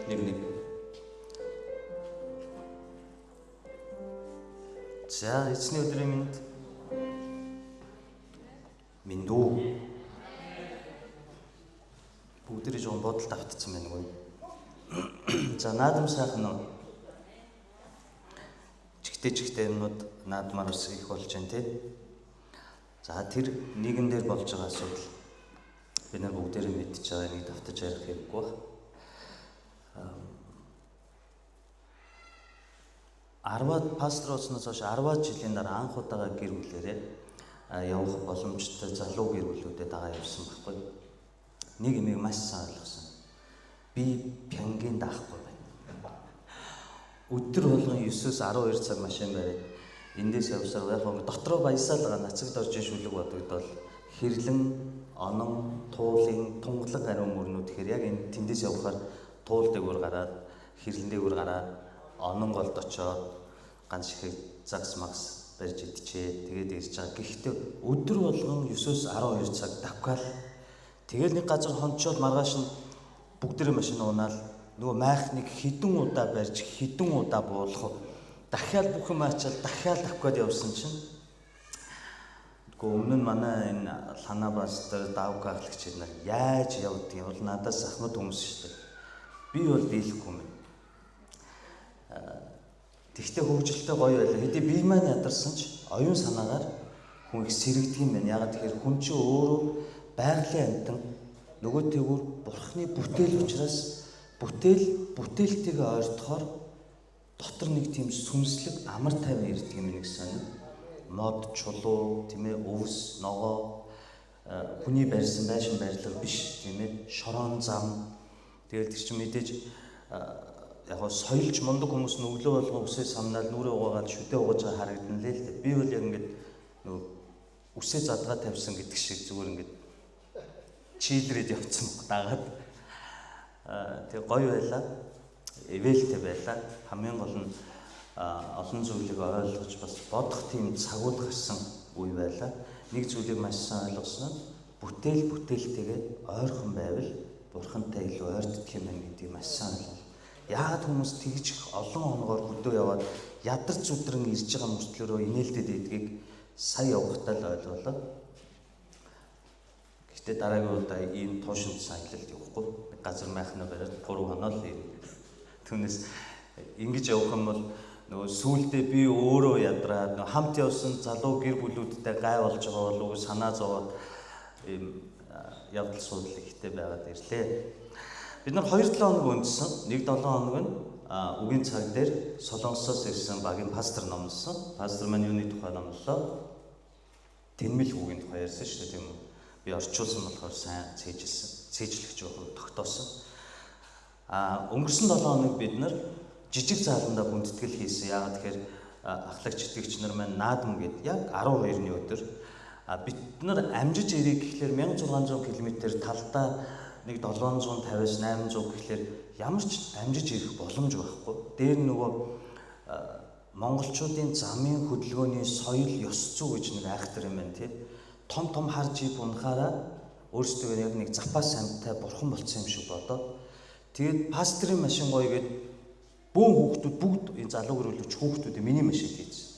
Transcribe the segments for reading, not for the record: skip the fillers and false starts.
нэг. За эцний өдрийн минь дүү. Бүгдэрий жоон бодолд автцсан байна гоё. За наадам сайхан чигтэй юмнууд наадмаар ус их болж байна те. За тэр нийгэм дээр болж байгаа асуудал бид нар бүгдээрээ мэдчихэж байгаа нэг давтаж ярих хэрэггүй байна. 10-аад пастор болсноос хойш 10-аад жилийн дараа анх удаага гэр бүлээрээ явах боломжтой залуу гэр бүлүүдэд дагаа явсан байхгүй. Нэг юмыг маш сайн ойлгосон. Би пянгийн даахгүй байна. Өдөр болгон 9-өөс 12 цаг машин бариад эндээс явсаар яг дотроо баясаал байгаа нацагд орж шүлэг бодогдол хэрлэн, онон, туулын, тунгалаг ариун мөрнүүд тэгэхээр яг энэ тэндээс явхаар туул дээгүүр гараад, хэрлэн дээгүүр гараад, онон голд очоод ганц шихэд загс магс барьж идчихээ. Тэгээд ирж байгаа. Гэхдээ өдөр болгон 9-өөс 12 цаг давхаал. Тэгэл нэг газар хончоод маргааш нь бүгдээрээ машин унаал нөгөө майхныг хідэн удаа барьж хідэн удаа буулгах. Дахиад бүх юм ачаал дахиад давхаад явсан чинь өмнө нь манай энэ лана пастор давг ахлагч нар яаж явдгийг бол надаас ахмад хүмүүс шүү дээ. Би бол дийлэхгүй юм. Тэгтээ хөвгөлтэй гоё байлаа. Хэдий би маань ядарсан ч оюун санаагаар хүн их сэрэгдэг юм байна. Ягаад тэгэхээр хүн чинь өөрөө байгалийн амьтан нөгөөтэйгүр бурхны бүтээл учраас бүтээлтэйгээ ойртохоор дотор нэг тийм сүнслэг амар тайван ирдэг юм гэсэн. Мод, чулуу, тийм ээ, өвс, ногоо, хүний барьсан байшин барилга биш, тийм ээ, шорон зам. Тэгээд тэр чинь мэдээж яг гоо соёлж мундаг хүмүүс нь өглөө болгон үсээ самнаад нүрээ угаагаад шүдээ угааж байгаа харагдана лээ л дээ. Би бол яг ингээд нөгөө үсээ задгаа тавьсан гэдэг шиг зүгээр ингээд чийлрээд явцсан дагаад. Тэгээ гоё байлаа. Эвэлтэй байлаа. Хамгийн гол нь олон зүйлийг ойлгож бас бодох тийм цагууд гарсан үе байлаа. Нэг зүйлийг маш сайн ойлгосон нь бүтээлтэйгээ ойрхон байвал бурхантай илүү ойртдох юм байна гэдгийг маш сайн ойлгоо. Яагаад хүмүүс тэгж олон хоногоор хөдөө яваад ядарч зүдрэн ирж байгаа мөртлөөрөө инээлтэд идгийг сая явахтаа л ойлголоо. Гэхдээ дараагийн удаа ийм туушинт саялалд явахгүй. Газар майхнаа бариад 3 хоноо л ийм. Түүнээс ингэж явах юм бол нөгөө сүүлдээ би өөрөө ядраад нөгөө хамт явсан залуу гэр бүлүүдтэй гай болж байгаа болов уу санаа зовоод ийм явдал суудал ихтэй байгаад ирлээ. Бид нар 2-7 хоног үндсэн. 1-7 хоног нь үгийн цаг дээр Солонгосоос ирсэн багийн пастор номлосон. Пастор маань юуны тухай номлолоо? Тэнмэл хүүгийн тухай ярьсан шүү дээ, тийм үү? Би орчуулсан болохоор сайн цээжлэгч байх тогтоосон. Өнгөрсөн 7 хоног бид нар жижиг зааландаа хүндэтгэл хийсэн. Яагаад тэгэхээр ахлагч итгэгч нар маань наадам гээд яг 12-ны өдөр бид нар амжиж ирэх гэхлээр 1600 км талдаа нэг 750-аас 800 гэхлээр ямар ч амжиж ирэх боломж байхгүй. Дээр нөгөө монголчуудын замын хөдөлгөөний соёл ёс зүй гэж нэг айхтар юм байна тий. Том хар жип унахаараа өөрсдөө яг нэг запас амьттай бурхан болцсон юм шиг бодоод тэгээд пастрын машин гоё гээд бөөн хүүхдүүд бүгд энэ залуу гэрүүлж хүүхдүүд миний машин хийсэн.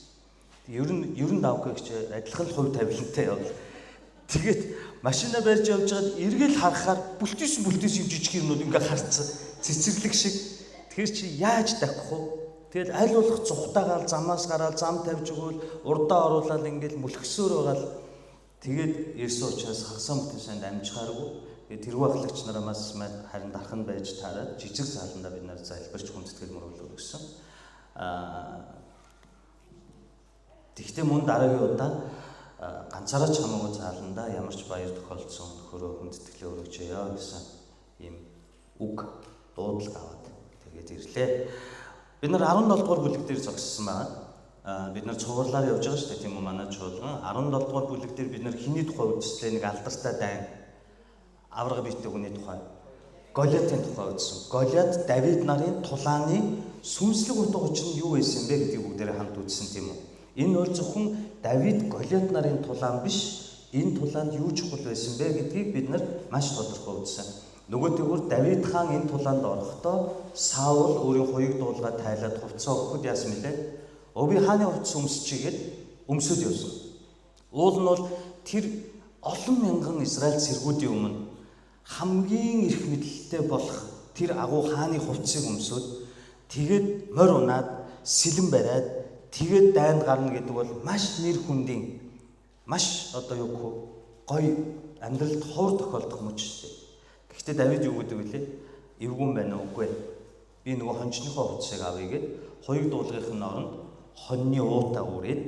Ер нь давхаа гэж адилхан хувь тавилантай явал. Тэгээд машинаа барьж явж байгаад эргэл харахаар бүлтээс юм жижиг юмнууд ингээ харцсан цэцэрлэг шиг. Тэгэхээр чи яаж давхих вэ? Тэгэл аль болох зүхтаагаал замаас гараад зам тавьж өгөөл урдаа оруулаад ингээл мүлгсөөр байгаал тэгээд ирсэн учраас хагасаа мөтөн санд амжихааргүй. Тэгээд тэргүй ахлагч нараас харин дархан байж таараад жижиг зааландаа бид нар залбирч хүндэтгэл мөрөглөв гэсэн. Тэгтээ мөн дараагийн удаа ганцаараа ч хамаагүй зааландаа ямар ч баяр тохиолдсон нөхөрөө хүндэтгэлээ өргөжөөё гэсэн ийм үг дуудлага аваад тэгээд ирлээ. Бид нар 17 дугаар бүлэг дээр зогссон байна. Бид нар цувралаар явж байгаа шүү дээ, тийм үү манай чуулган. 17 дугаар бүлэг дээр бид нар хиний тухай үзслээ, нэг алдартай дайн аврага биетэй хүний тухай. Голиатын тухай үзсэн. Голиат Давид нарын тулааны сүнслэг утга учир нь юу байсан бэ гэдгийг бүгдээрээ хамт үзсэн тийм үү. Энэ бол зөвхөн Давид Голиат нарын тулаан биш, энэ тулаанд юу чухал байсан бэ гэдгийг бид нар маш тодорхой үзсэн. Нөгөөтэйгүр Давид хаан энэ тулаанд орохдоо Саул өөрийн хоёрыг дуулгаа тайлаад хувцас өгөхөд яасан мөлий? Би хааны хувцас өмсчихийгээд өмсөд явсан. Уул нь бол тэр олон мянган Израиль цэргүүдийн өмнө хамгийн эрх мэдэлтэй болох тэр агуу хааны хувцсыг өмсөд тэгээд морь унаад сэлэн бариад тэгээд дайнд гарна гэдэг бол маш нэр хүндийн маш гоё амьдралд ховор тохиолдох юм шүү дээ. Гэхдээ Давид юу гэдэг вүлээ? Эвгүн байна уу? Үгүй. Би нөгөө хончныхоо хувцсыг авъя гэд хоёрыг дуулгын оронд хоньны уутаа үрээд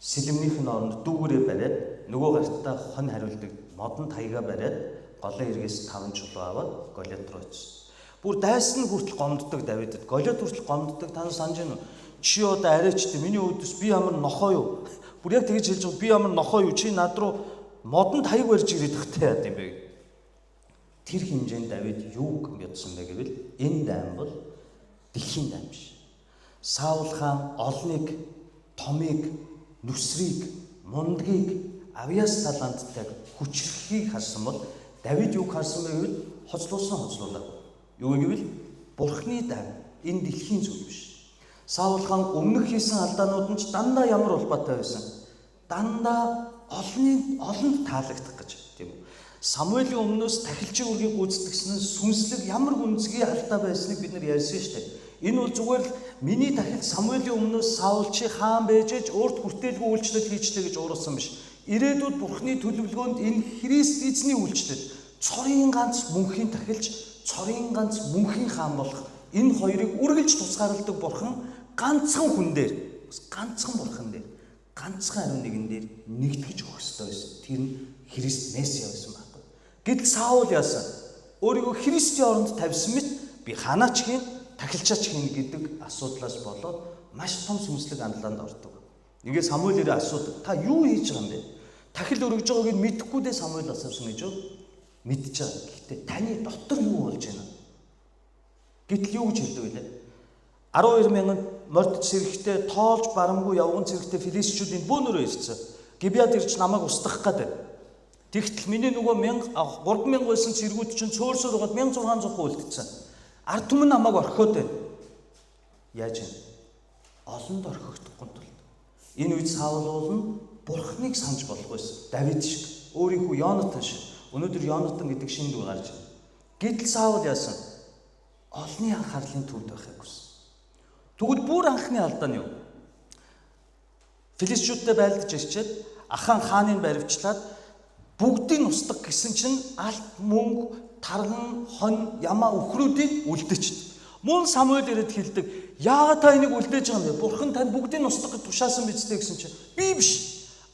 сэлэмнийх нь оронд дүүгээрээ бариад нөгөө гартаа хон хариулдаг модон таяга бариад голын эргээс 5 чулуу аваад Голиат руу очив. Бүр дайсан хүртэл гомддог Давидд. Голиат хүртэл гомддог. Та санаж байна уу? Чи одоо арайчтай миний өөдөөс би ямар нохоо юу? Бүр яг тэгж хэлж байгаа би ямар нохоо юу? Чи над руу модон таяг барьж ирээд тахтай яа гэм бэ? Тэр хэмжээнд Давид юу бодсон бэ гэвэл энэ дайм бол дэлхийн дайм биш. Саул хаан олныг, томыг, нүсрийг, мундгийг, авьяас таланттай хүчрхийг харсан бол Давид юу харсан бэ гэвэл хоцлуулаа. Юу гэвэл Бурхны дайм энэ дэлхийн зүйл биш. Саул хаан өмнөх хийсэн алдаанууд нь ч дандаа ямар улбаатай байсан. Дандаа олонд таалагдах гэж тийм үү. Самуэлийн өмнөөс тахилчийн үргийг гүйцэтгэсэн сүнслэг ямар гүнзгий алдаа байсныг бид нар ярьсан шүү дээ. Энэ бол зүгээр л миний тахил Самуэлийн өмнөөс Саул чи хаан байжээж өөрт хүртээлгүй үйлчлэл хийчлээ гэж уурсан биш. Ирээдүйд Бурхны төлөвлөгөөнд энэ Христ эзний үйлчлэл цорын ганц мөнхийн тахилч, цорын ганц мөнхийн хаан болох энэ хоёрыг үргэлж тусгаарладаг Бурхан ганцхан хүн дээр, ганцхан Бурхан дээр, ганцхан ариун нэгэн дээр нэгтгэж өгөх ёстой байсан. Тэр нь Христ Месиа байсан байхгүй. Гэтэл Саул яасан? Өөрийгөө Христийн оронд тавьсан мэт би ханаач хийн, тахилчаач хийн гэдэг асуудлаас болоод маш том сүнслэг андлаанд ордог. Ингээд Самуэль асуудаг. Та юу хийж байгаа юм бэ? Тахил өргөж байгааг нь мэдэхгүй дээ Самуэль асуусан гэж юу? Мэдж байгаа. Гэхдээ таны дотор юу болж байна? Гэтэл юу гэж хэлдэг вэ? 12,000 морд цэрэгтэй тоолж барамгүй явган цэрэгтэй филистичүүдийн бөөнөрөө ирсэн. Гибеад ирж намайг устгах гэдэг. Тэгтэл миний нөгөө 3,000 байсан цэргүүд чинь цөөрсөөр угаад 1,600 үлдсэн. Ард түмэн намайг орхиод байна. Яаж юм? Олонд орхигдохгүй тул. Энэ үед Саул бол Бурхныг санаж болох байсан. Давид шиг, өөрийнхөө Йонатан шиг. Өнөөдөр Йонатан гэдэг шинэ дүү гарч байна. Гэтэл Саул яасан? Олны анхаарлын төвд байхыг хүссэн. Тэгвэл бүр анхны алдаа нь юу? Филистичүүдтэй байлдаж ирчээд Ахан хааныг баривчлаад бүгдийг устгах гэсэн чинь алт мөнгө, тарган, хонь, ямаа өхрүүдийг үлдээчихдээ. Мөн Самуэль ирээд хэлдэг. Яагаад та энийг үлдээж байгаа юм бэ? Бурхан танд бүгдийг устгах гэж тушаасан биз дээ гэсэн чинь би биш.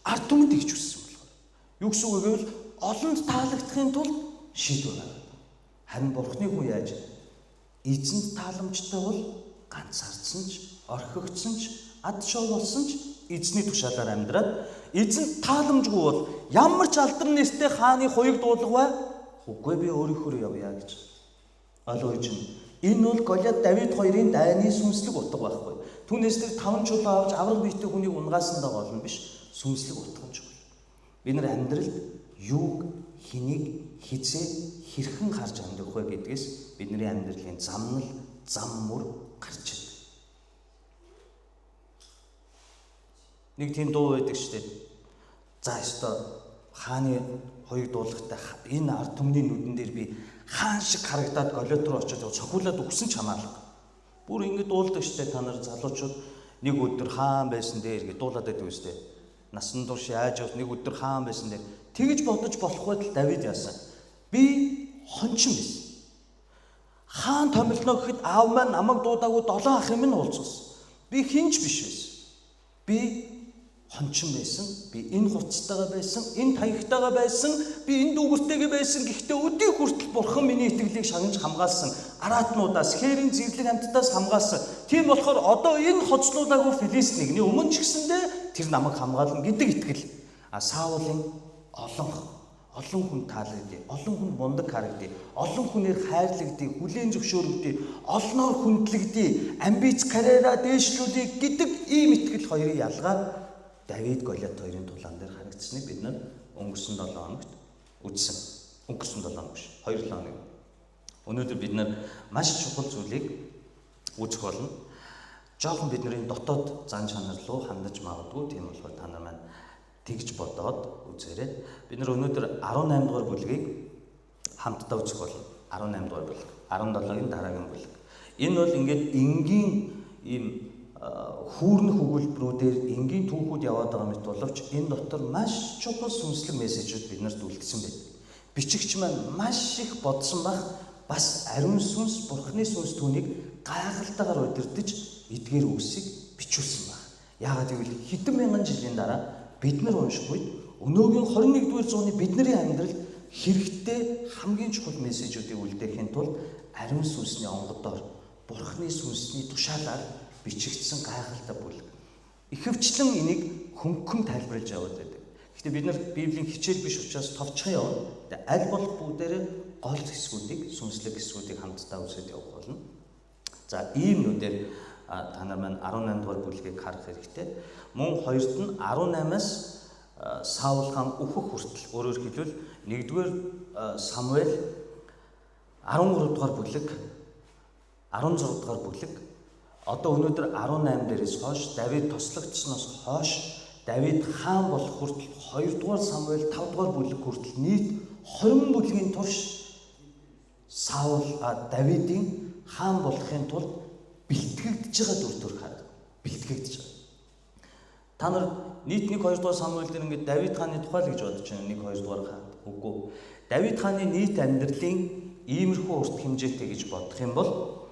Ард түмэнд тэгж хүссэн болохоор. Юу гэсэн үг гэвэл олонд таалагдахын тулд шийдвэр гаргав. Харин Бурханы хүн яаж? Эзэнд тааламжтай бол ганцаардсан ч, орхигдсон ч, ад шов болсон ч эзний тушаалаар амьдраад эзэнд тааламжгүй бол ямар ч алдар нэртэй хааны хоёрыг дуулах бай. Үгүй би өөрийнхөө явъя гэж. Ойлгож байна. Энэ бол Голиат Давид хоёрын дайны сүнслэг утга байхгүй. Түүнээс тэр 5 чулуу авч авраг биетэй хүнийг унгаасандаа болно биш. Сүнслэг утгамж бол. Бид нар амьдралд юуг, хэнийг, хизээ, хэрхэн харж амьдрах вэ гэдгээс бидний амьдралын зам мөр гарч ирдэг. Нэг тийм дуу байдаг шүү дээ. За ёстой хааны хоёрыг дуулахтай энэ ард түмний нүдэн дээр би хаан шиг харагдаад Голиат руу очиж цохиулаад өгсөн ч хамаагүй. Бүр ингэ дуулдаг шүү дээ та нар залуучууд. Нэг өдөр хаан байсан дээр гэж дуулаад байдаг шүү дээ. Насан турш яаж явж нэг өдөр хаан байсан дээр тэгж бодож болох байтал Давид яасан. Би хончин байсан. Хаан томилно гэхэд аав маань намайг дуудаагүй 7 ахын минь уулзсан. Би хинч биш байсан. Би хончин байсан. Би энэ хувцастайгаа байсан, энэ таягтайгаа байсан, би энэ дүүгэртэйгээ байсан. Гэхдээ өдий хүртэл Бурхан миний итгэлийг шагнаж хамгаалсан. Араатнуудаас, хээрийн зэрлэг амьтдаас хамгаалсан. Тийм болохоор одоо энэ хоцлуулаагүй Филист нэгний өмнө ч гэсэндээ тэр намайг хамгаална гэдэг итгэл. Саулын олон хүн таалагдъя, олон хүн мундаг харагдъя, олон хүнээр хайрлагдъя, хүлээн зөвшөөрөгдөе, олноор хүндлэгдъя, амбиц карьераа дээшлүүлэх гэдэг ийм итгэл хоёрын ялгаа Давид Голиат хоёрын тулаан дээр харагдсныг бид нар өнгөрсөн 7 хоногт үзсэн. Өнгөрсөн 7 хоног биш, 2 хоног. Өнөөдөр бид нар маш чухал зүйлийг үзэх болно. Жохон бидний дотоод зан чанар руу хандаж магадгүй, тийм болохоор та нар маань тэгж бодоод үзээрэй. Бид нар өнөөдөр 18 дугаар бүлгийг хамтдаа үзэх болно. 18 дугаар бүлэг, 17-гийн дараагийн бүлэг. Энэ бол ингээд энгийн ийм хүүрнэх өгүүлбэрүүдээр энгийн түүхүүд яваад байгаа мэт боловч энэ дотор маш чухал сүнслэг мессежүүд биднэрт үлдсэн байна. Бичигч маань маш их бодсон бах бас ариун сүнс, Бурхны сүнс түүнийг гайхалтайгаар удирдах эдгээр үгсийг бичүүлсэн баг. Яагаад гэвэл хэдэн мянган жилийн дараа бид нар унших үед өнөөгийн 21-р зууны бидний амьдралд хэрэгтэй хамгийн чухал мессежүүдийг үлдээхийн тулд ариун сүнсний онгодоор, Бурхны сүнсний тушаалаар бичигдсэн гайхалтай бүлэг. Ихэвчлэн энийг хөнгөн тайлбарлаж яваад байдаг. Гэхдээ бид нар Библийн хичээл биш учраас товчхон явна. Аль болох бүгдээрээ гол хэсгүүдийг, сүнслэг хэсгүүдийг хамтдаа үзээд явах болно. За ийм нүдээр та нар маань 18 дугаар бүлгийг харах хэрэгтэй. Мөн хоёрт нь 18-аас Саул хаан өөхөх хүртэл, өөрөөр хэлбэл 1-р Самуэль 13 дугаар бүлэг, 16 дугаар бүлэг, одоо өнөөдөр 18 дээрээс хойш Давид тослогдсноос хойш Давид хаан болох хүртэл 2 дугаар Самуэль 5 дугаар бүлэг хүртэл нийт 20 бүлгийн турш Саул Давидын хаан болохын тулд бэлтгэгдэж байгаа дүр төрх харагдав. Бэлтгэгдэж байгаа. Та нар нийт 1-2 дугаар Самуэль дээр ингээд Давид хааны тухай л гэж бодож байна. 1-2 дугаар хаан. Үгүй. Давид хааны нийт амьдралын иймэрхүү урт хэмжээтэй гэж бодох юм бол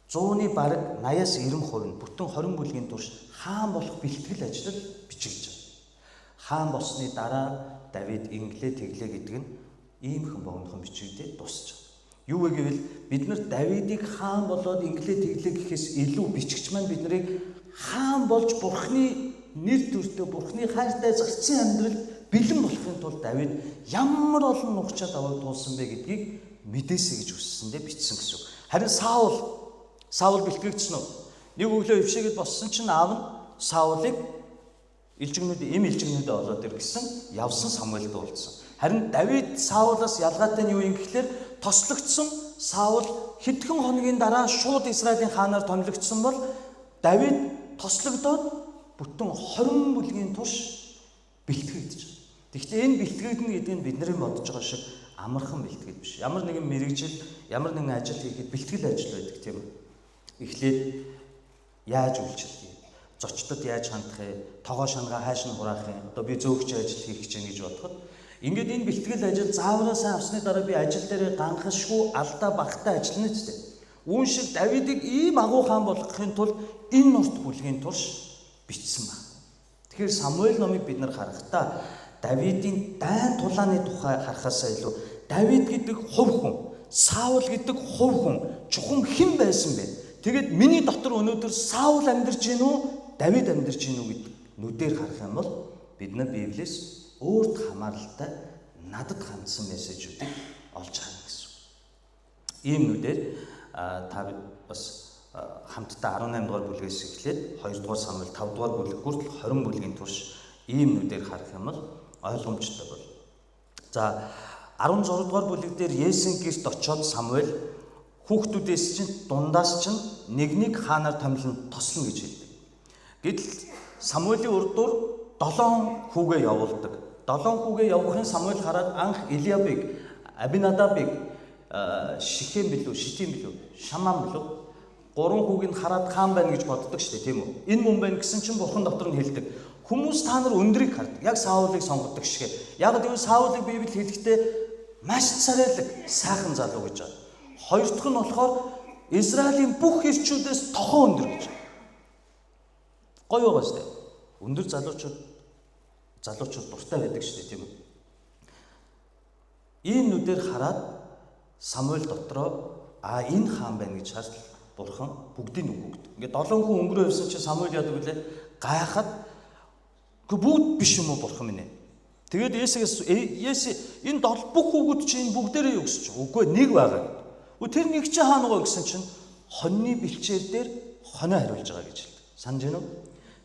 100-ны бараг 80-аас 90% нь бүтэн 20 бүлгийн турш хаан болох бэлтгэл ажил бичигдэж байна. Хаан болсны дараа Давид инглээ тэглээ гэдэг нь иймхэн богинохон бичигдээд дуусч байна. Юу вэ гэвэл бид нар Давидыг хаан болоод инглээ тэглээ гэхээс илүү бичигч маань биднийг хаан болж Бурхны нэр төртөө Бурхны хайртай зарцын амьдрал бэлэн болохын тулд Давид ямар олон нухчаад аваад туулсан бэ гэдгийг мэдээсэй гэж хүссэндээ бичсэн гэсэн үг. Харин Саул бэлтгэгдсэн үү? Нэг өглөө өвшөөд боссон чинь аав нь Саулыг илжигнүүдээ олоод иргэсэн, явсан Самуэльд уулзсан. Харин Давид Саулаас ялгаатай нь юу юм гэхлээр тослогдсон Саул хэдхэн хоногийн дараа шууд Израилийн хаанаар томилогдсон бол Давид тослогдоод бүтэн 20 бүлгийн турш бэлтгэгдэж байна. Тэгэхдээ энэ бэлтгэгдэнэ гэдэг нь бидний бодож байгаа шиг амархан бэлтгэл биш. Ямар нэгэн мэрэгжил, ямар нэгэн ажил хийхэд бэлтгэл ажил байдаг тийм үү? Эхлээд яаж үйлчлэх юм? Зочдод яаж хандах юм? Тогоо шангаа хайш нь хураах юм? Одоо би зөөгч ажил хийх гэж байна гэж бодоход ингээд энэ бэлтгэл ажил заавраа сайн авсны дараа би ажил дээр ганхашгүй алдаа багтаа ажиллана ч тийм. Үүн шиг Давидыг ийм агуу хаан болгохын тулд энэ урт бүлгийн турш бичсэн байна. Тэгэхээр Самуэль номыг бид нар харахтаа Давидын дайн тулааны тухай харахаасаа илүү Давид гэдэг хувь хүн, Саул гэдэг хувь хүн чухам хэн байсан бэ? Тэгээд миний дотор өнөөдөр Саул амьдарч гин үү, Давид амьдарч гин үү гэдэг нүдээр харах юм бол бид нар Библиэс өөрт хамааралтай надад хандсан мессежүүдийг олж харна гэсэн. Ийм нүдээр та бас хамтдаа 18 дугаар бүлгээс эхлээд 2 дугаар Самуэль 5 дугаар бүлэг хүртэл 20 бүлгийн турш ийм нүдээр харах юм бол ойлгомжтой бол. За 16 дугаар бүлэг дээр Есийн гэрт очиод Самуэль хүүхдүүдээс чинь дундаас чинь нэг хаанаар томилно тослно гэж хэлдэг. Гэтэл Самуэлийн урдуур 7 хүүгээ явуулдаг. 7 хүүгээ явахын Самуэль хараад анх Илиабыг, Абинадабыг, Шитим билүү, Шамам билүү 3 хүүгийг хараад хаан байна гэж боддог шүү дээ, тийм үү? Энэ мөн байна гэсэн чинь Бурхан дотор нь хэлдэг. Хүмүүс та нар өндрийг хардаг. Яг Саулыг сонгодог шигэ. Яг гэвэл Саулыг Библи хэлэхдээ маш царайлаг, сайхан залуу гэж байна. Хоёр дахь нь болохоор Израилийн бүх ирчүүдээс тохоо өндөр гэж. Гоё байгаа шүү дээ. Өндөр залуучууд дуртай байдаг шүү дээ, тийм үү? Ийм нүдээр хараад Самуэль дотроо энэ хаан байна гэж харж Бурхан бүгдийг үгүйд. Ингээд 7 хүн өнгөрөө явсан чинь Самуэль яадаг вүлээ? Гайхаад бүгд биш юм уу Бурхан минь? Тэгээд Есүс энэ бүх хүүгүүд чинь бүгдээрээ өгсөж. Үгүй нэг байгаа. Тэр нэг чинь хаана байгаа гэсэн чинь хоньны бэлчээр дээр хонио хариулж байгаа гэж хэлдэг. Санаж байна уу?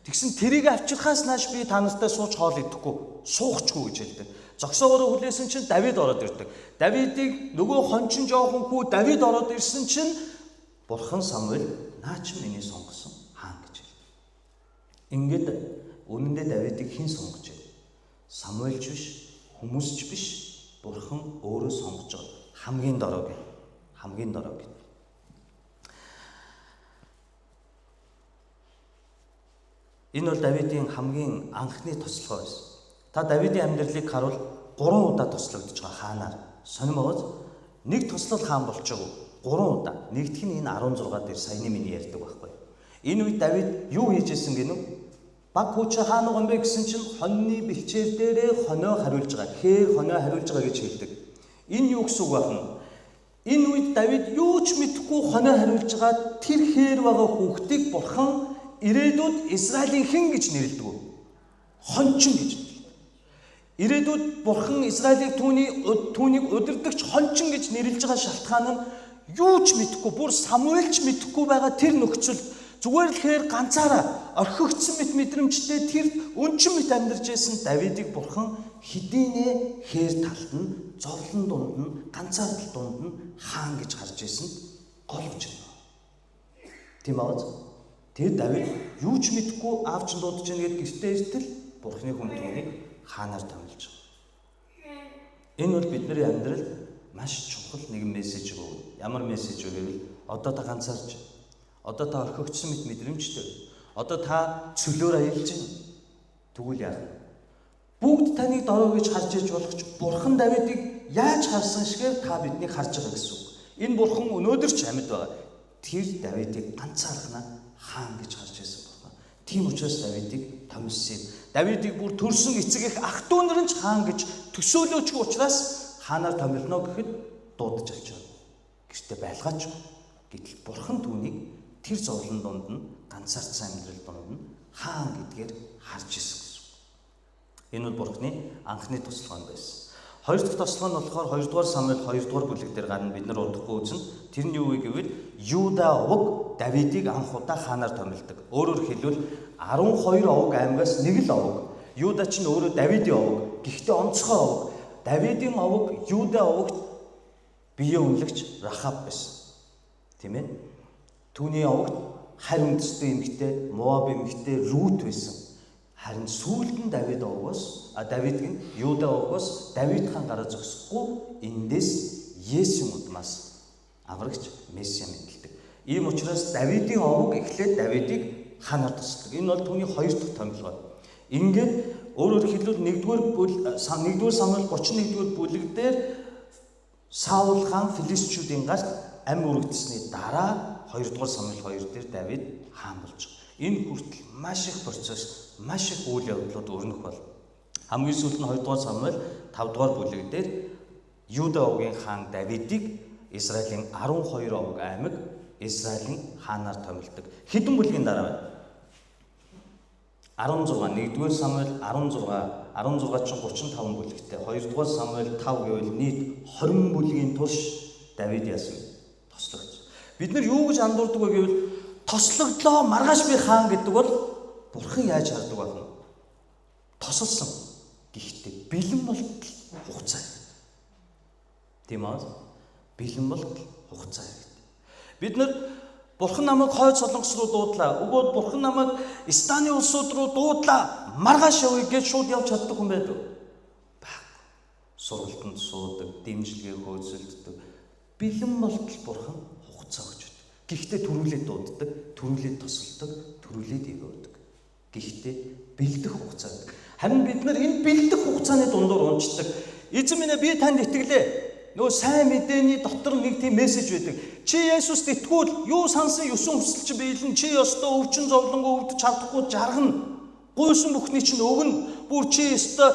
Тэгсэн тэрийг авчирхаас нааш би та нартай сууж хоол идэхгүй, суухчгүй гэж хэлдэг. Зогсоогоороо хүлээсэн чинь Давид ороод ирдэг. Давидыг нөгөө хончин жоохон хүү Давид ороод ирсэн чинь Бурхан Самуэль наа чи миний сонгосон хаан гэж хэлдэг. Ингээд үнэндээ Давидыг хэн сонгож вэ? Самуэль ч биш, хүмүүс ч биш, Бурхан өөрөө сонгож байгаа. Хамгийн дорой гэх. Хамгийн дорой гэх. Энэ бол Давидын хамгийн анхны тослогоо байсан. Та Давидын амьдралыг харуул 3 удаа тослогдож байгаа хаанаар. Сонирмогоос нэг тослол хаан болж байгаа 3 удаа. Нэгдүг нь энэ 16 дээр саяны миний ярьдаг байхгүй. Энэ үед Давид юу хийж исэн гэнэ үү? Баг хүүч хаан уу юм бэ гэсэн чинь хоньны бэлчээр дээрээ хонио хариулж байгаа. Хээр хонио хариулж байгаа гэж хэлдэг. Энэ юу гэсэн үг байх нь? Энэ үед Давид юу ч мэдэхгүй хонио хариулж байгаа тэр хээр байгаа хүүхдийг Бурхан ирээдүйд Израилийн хэн гэж нэрлэдэг вэ? Хончин гэж. Ирээдүйд Бурхан Израилийг түүнийг удирдагч хончин гэж нэрлэж байгаа шалтгаан нь юу ч мэдэхгүй, бүр Самуэль ч мэдэхгүй байгаа тэр нөхцөл зүгээр л хээр ганцаараа орхигдсон мэт мэдрэмжтэй тэр өнчин мэт амьдарч байсан Давидыг Бурхан хэдийнэ хээр талд нь, зовлон дунд нь, ганцаардал дунд нь хаан гэж харж байсан гол учир. Тийм аа. Тэр Давид юу ч мэдэхгүй аавч нь дуудаж яана гэд гэртээ иртэл Бурханы хүн түүнийг хаанаар томилж байгаа. Энэ бол бидний амьдрал маш чухал нэгэн мессеж өгөө. Ямар мессеж вэ гэвэл одоо та ганцаарч, одоо та орхигдсон мэт мэдрэмжтэй, одоо та цөлөөр аялж байна. Тэгвэл яах вэ? Бүгд таныг дорой гэж харж иж болох ч Бурхан Давидыг яаж харсан шигээр та биднийг харж байгаа гэсэн үг. Энэ Бурхан өнөөдөр ч амьд байгаа. Тэр Давидыг ганцаархнаа хаан гэж харж байсан Бурхан. Тийм учраас Давидыг томилсон юм. Давидыг бүр төрсөн эцэг их ах дүү нар нь ч хаан гэж төсөөлөөчгүй учраас хаанаар томилно гэхэд дуудаж авч байгаа. Гэртээ байлгаач. Гэтэл Бурхан түүнийг тэр зовлон дунд нь ганцаарцсан амьдрал дунд нь хаан гэдгээр харж ирсэн гэсэн. Энэ бол Бурханы анхны туслах нь байсан. Хоёр дахь туслах нь болохоор 2 дугаар Самуэль 2 дугаар бүлэг дээр гарна бид нар удахгүй үзнэ. Тэр нь юу вэ гэвэл Юда овог Давидыг анх удаа хаанаар томилдог. Өөрөөр хэлбэл 12 овог аймагаас нэг л овог. Юда ч нь өөрөө Давидын овог. Гэхдээ онцгой овог. Давидын овог Юда овогт бие үнэлэгч Рахаб байсан. Тийм ээ. Түүний овогт харь үндэстэй эмэгтэй, Моаб эмэгтэй Рут байсан. Харин сүүлд нь Давид нь Юда овгоос Давид хаан гараа зогсохгүй эндээс Есүс удмаас аврагч Месиа мэдлдэг. Ийм учраас Давидын овог эхлээд Давидыг хаанаар тусдаг. Энэ бол түүний хоёр дахь томилгоо. Ингээд өөрөөр хэлбэл 1-р Самуэль 31-р бүлэг дээр Саул хаан Филистичүүдийн гарт ам үрэгдсэний дараа 2-р Самуэль 2 дээр Давид хаан болж байгаа. Энэ хүртэл маш их процесс, маш их үйл явдлууд өрнөх бол. Хамгийн сүүлд нь 2-р Самуэль 5-р бүлэг дээр Юда овгийн хаан Давидыг Израилийн 12 овг аймаг Израилийн хаанаар томилдог. Хэдэн бүлгийн дараа байна? 16, 1-р Самуэль 16 чинь 35 бүлэгтэй. 2-р Самуэль 5 гэвэл нийт 20 бүлгийн турш Давид яасан тослогч. Бид нар юу гэж андуурдаг вэ гэвэл тослогдлоо маргааш би хаан гэдэг бол Бурхан яаж хардаг вэ? Тосолсон. Гэхдээ бэлэн болтол хугацаа хэрэгтэй. Тийм үү? Бэлэн болтол хугацаа хэрэгтэй. Бид нар Бурхан намайг хойд солонгос руу дуудлаа. Өгөөд Бурхан намайг Станы улсууд руу дуудлаа. Маргааш явъя гэж шууд явж чаддаг хүн байдаг. Баггүй. Сургалтанд суудаг, дэмжлэгээ хөөцөлддөг. Бэлэн болтол Бурхан хугацаа өгч байдаг. Гэхдээ төрүүлээд дууддаг, төрүүлээд тосолдог, төрүүлээд ивэвдэг. Гэхдээ бэлдэх хугацаа байдаг. Харин бид нар энэ бэлдэх хугацааны дундуур унцдаг. Эзэн минь би танд итгэлээ. Нөө сайн мэдээний дотор нэг тийм мессеж байдаг. Чи Есүст итгэвэл юу сансан ёсон хүсэл чи биелэн чи ёстой өвчин зовлонгоо өвдөж чадахгүй жаргана. Гуйсан бүхний чинь өгнө. Бүр чи ёстой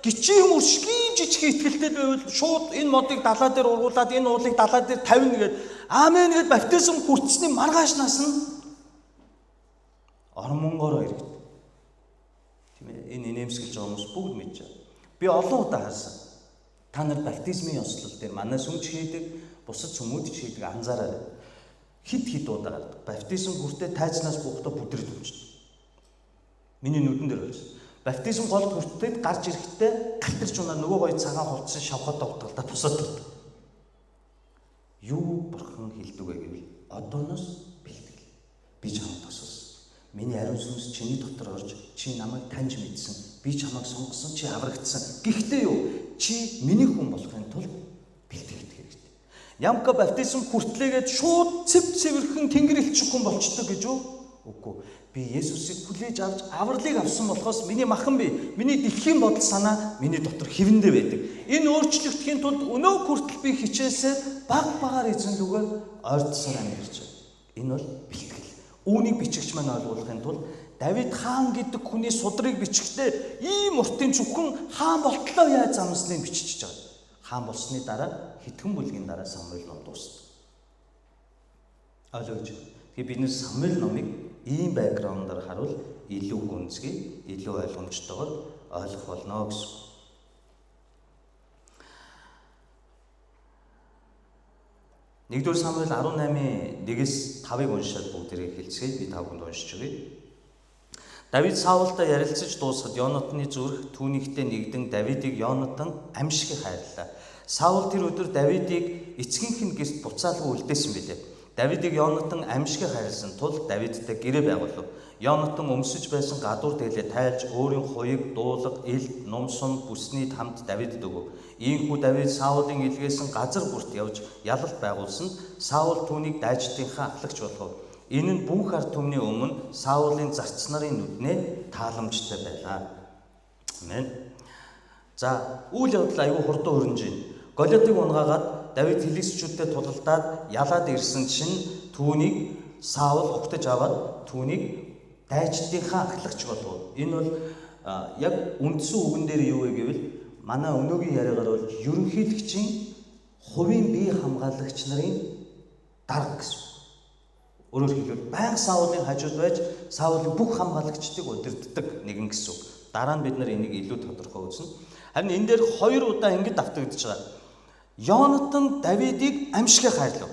гिचийн үршгийн жижиг итгэлтэй байвал шууд энэ модыг далаа дээр ургуулад энэ уулыг далаа дээр тавина гэд аамен гэд баптизм хүртсэний маргаашнаас нь ормонгоор иргэд. Тийм ээ энэ нэмсгэлж байгаа хүмүүс бүгд мэдж байгаа. Би олон удаа харсан. Та нар баптизмын ёслол дээр манай сүмж хийдэг, бусад сүмүүд ч хийдэг анзаараарай. Хит удаа гардаг. Баптизм хүртээ тайзнаас буухтаа бүдрэл өмчнө. Миний нүдэн дээр болж. Баптизм гол хүртэл гарч ирэхдээ галтарч унаа нөгөө гоё цагаан хувцсан шавхатаа утгалдаа босоод ирдэг. Юу бурхан хэлдэг вэ гэвэл одооноос бэлтгэл. Би чамд тусалсан. Миний ариун сүнс чиний дотор орж чи намайг таньж мэдсэн. Би чамайг сонгосон, чи аврагдсан. Гэхдээ юу? Чи миний хүн болохын тулд бэлтгэх хэрэгтэй. Ямка баптизм хүртлээгээд шууд цэвэрхэн тэнгэр элчих хүн болчдөг гэж юу? Үгүй. Би Есүсийг хүлээж авч авралыг авсан болохоос миний махан бие, миний дэлхийн бодол санаа миний дотор хэвэндээ байдаг. Энэ өөрчлөгдөхийн тулд өнөө хүртэл би хичээсээ багаар эзэнлүүгээр ойртсоор амьдарч байна. Энэ бол бэлтгэл. Үүнийг бичигч маань ойлгуулахын тулд Давид хаан гэдэг хүний судрыг бичихдээ ийм уртын зөвхөн хаан болтлоо яаж замсныг бичиж байгаа. Хаан болсны дараа хэдхэн бүлгийн дараа Самуэль ном дуусна. Ойлгож байна. Тэгээ бид нэр Самуэль номыг ийм бэкграундаар харуул илүү гүнзгий, илүү ойлгомжтойгоор ойлгох болно гэсэн. Нэгдүгээр Самуэль 18:1-5-ыг уншаад бүгдээрээ хэлцгээе. Би та бүхэнд уншиж өгье. Давид Саултай ярилцаж дуусахад Йонатаны зүрх түүнийхтэй нэгдэн Давидыг Йонатан амьсгал хайрлаа. Саул тэр өдөр Давидыг эцгийнх нь гэрт буцаалгүй үлдээсэн билээ. Давидыг Йонатан амьсгал хайрлсан тул Давидтай гэрээ байгуулав. Йонатан өмсөж байсан гадуур дээлээ тайлж өөрийн хуйг, дуулаг, элд, нумсум, бүсний хамт Давидд өгөв. Ийхүү Давид Саулын илгээсэн газар бүрт явж ялалт байгуулсанд Саул түүнийг дайчдынхаа ахлагч болгов. Энэ нь бүх ард түмний өмнө Саулын зарц нарын нүднээ тааламжтай байлаа. Амен. За, үйл явдал аюу хурдан өрнөж байна. Голиатыг унгаагаад Давид филистичүүдтэй тулгалдаад ялаад ирсэн чинь түүнийг Саул угтаж аваад түүнийг дайчдынхаа ахлагч болгов. Энэ бол яг үндсэн үгэн дээр юу вэ гэвэл манай өнөөгийн яриагаар бол ерөнхийлөгчийн хувийн бие хамгаалагч нарын дарга гэсэн. Өөрөөр хэлбэл байнга Саулын хажууд байж Саулын бүх хамгаалагчдыг удирддаг нэгэн гэсэн үг. Дараа нь бид нар энийг илүү тодорхой үзнэ. Харин энэ дээр 2 удаа ингэж давтагдж байгаа. Йонатан Давидыг амьсгал хайрлав.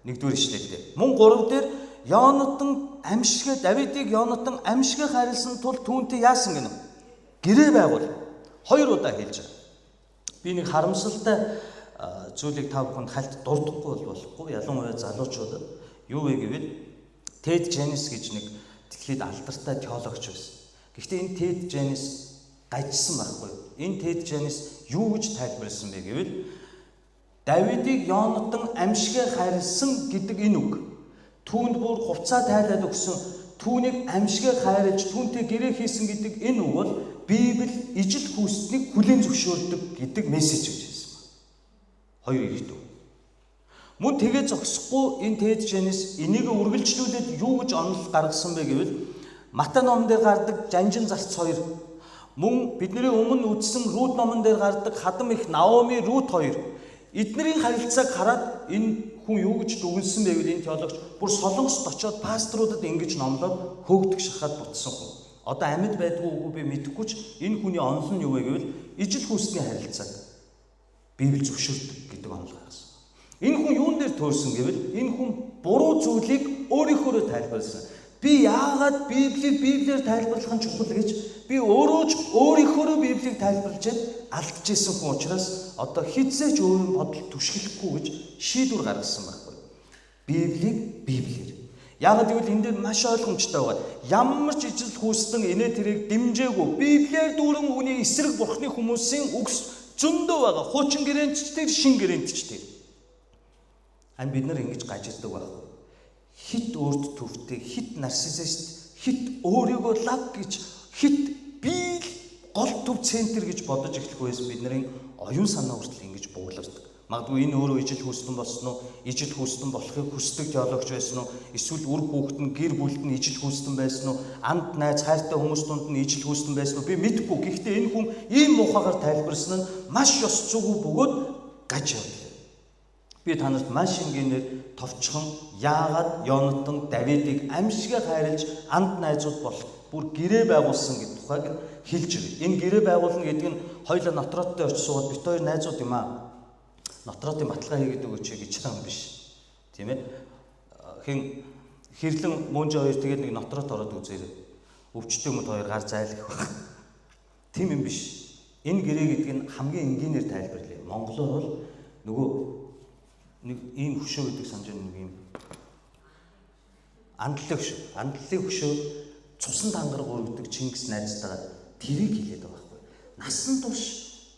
Нэгдүгээр ишлэлдээ. Мөн 3 дээр Йонатан амьсгал Давидыг Йонатан амьсгал хайрлсан тул түүнтэй яасан гэнэ? Гэрээ байгуул. 2 удаа хэлж байгаа. Би нэг харамсалтай зүйлийг та бүхэнд хальт дурдахгүй болохгүй. Ялангуяа залуучуудад юу вэ гэвэл Тэд Дженис гэж нэг дэлхийд алдартай теологч байсан. Гэхдээ энэ Тэд Дженис гажсан байхгүй. Энэ Тэд Дженис юу гэж тайлбарласан бэ гэвэл Давидыг Йонатан амьсгал хайрлсан гэдэг энэ үг. Түүнд бүр хувцаа тайлаад өгсөн, түүнийг амьсгал хайрлаж, түүнтэй гэрээ хийсэн гэдэг энэ үг бол Библи ижил хүүснийг хүлээн зөвшөөрдөг гэдэг мессеж гэж хэлсэн байна. 2 иргэд. Мөн тэгээ зогсохгүй энэ Тэд Дженис энийг үргэлжлүүлээд юу гэж онол гаргасан бэ гэвэл Матай номон дээр гардаг жанжин зарц 2, мөн бидний өмнө үзсэн Рут номон дээр гардаг хадам их Наоми Рут 2. Эднэрийн харилцааг хараад энэ хүн юу гэж дүгнсэн бэ гэвэл энэ теологч бүр Солонгост очиод пасторудад ингэж номлоод хөөгдөг шахаад бутсан хүн. Одоо амьд байдгүй үгүй би мэдэхгүй ч энэ хүний онол нь юу вэ гэвэл ижил хүүсний харилцааг Библи зөвшөөрдөг гэдэг онол гаргасан. Энэ хүн юун дээр төөрсөн гэвэл энэ хүн буруу зүйлийг өөрийнхөө тайлбарласан. Би яагаад Библиэр тайлбарлах нь чухал гэж би өөрөө ч өөрийнхөө Библийг тайлбарлаж алдчихсан хүн учраас одоо хизээч өөрийн бодол түшгэлэхгүй гэж шийдвэр гаргасан байхгүй. Библийг Библиэр. Яагаад гэвэл энэ дээр маш ойлгомжтой байгаа. Ямар ч ижил хүүстэн инээ тэрийг дэмжээгүй Библиэр дүүрэн үний эсрэг бурхны хүмүүсийн үгс зөндөө байгаа. Хуучин гэрээнтчдэр, шин гэрээнтчдэр. Ань бид нар ингэж гажигддаг байхгүй. Хит өөрт төвтэй, хит нарциссист, хит өөрийгөө лаг гэж, хит би гол төв центр гэж бодож эхлэх байсан бидний оюун санаа хүртэл ингэж бууглардаг. Магадгүй энэ өөрөө ижил хүүстэн болсон уу, ижил хүүстэн болохыг хүсдэг теологч байсан уу, эсвэл үр хүүхэд нь гэр бүлд нь ижил хүүстэн байсан уу, анд найз хайртай хүмүүс дунд нь ижил хүүстэн байсан уу би мэдэхгүй. Гэхдээ энэ хүн ийм муухагаар тайлбарсан нь маш ёс зүйгүй бөгөөд гаж явдлаа. Би танарт маш энгийнээр товчхон яагаад Йонатан Давидыг амьсгал хайрлаж анд найзууд болох бүр гэрээ байгуулсан гэдэг тухайг хэлж байгаа. Энэ гэрээ байгуулна гэдэг нь хоёулаа Нотроттой очиж суугаад бит хоёр найзууд юм аа. Нотротын баталгаа хийгээд өгөөч гэж байгаа юм биш. Тийм ээ. Хин хэрлэн мөнж хоёр тэгээд нэг Нотрот ороод үзээрэй. Өвчтөг мөд хоёр гар зайлах байх. Тийм юм биш. Энэ гэрээ гэдэг нь хамгийн энгийнээр тайлбарлая. Монголоор бол нөгөө нэг ийм хөшөө гэдэг санаж нэг юм андлын хөшөө цусан тангараг өргөдөг Чингис найзтайгаа тэрийг хэлээд байгаа байхгүй. Насан турш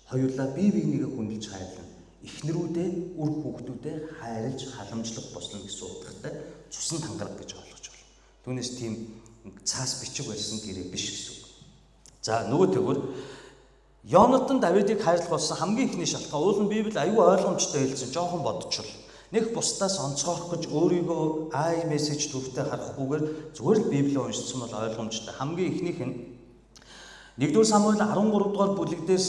хоёулаа бие биенийгээ хүндэлж хайрлана. Эхнэрүүдээ, үр хүүхдүүдээ хайрлж халамжлах бослон гэсэн утгатай цусан тангараг гэж ойлгож байна. Түүнээс тийм цаас бичиг барьсан гэрээ биш гэсэн үг. За нөгөө тэгвэр Йонатан Давидыг хайрлах болсон хамгийн ихний шалтгаан уул нь Библи аюу ойлгомжтой хэлсэн жоохон бодчихвол нэг бусдаас онцгоох гэж өөрийгөө мессеж төвтэй харахгүйгээр зүгээр л Библийг уншсан бол ойлгомжтой. Хамгийн ихнийх нь 1-р Самуэль 13 дугаар бүлэгдээ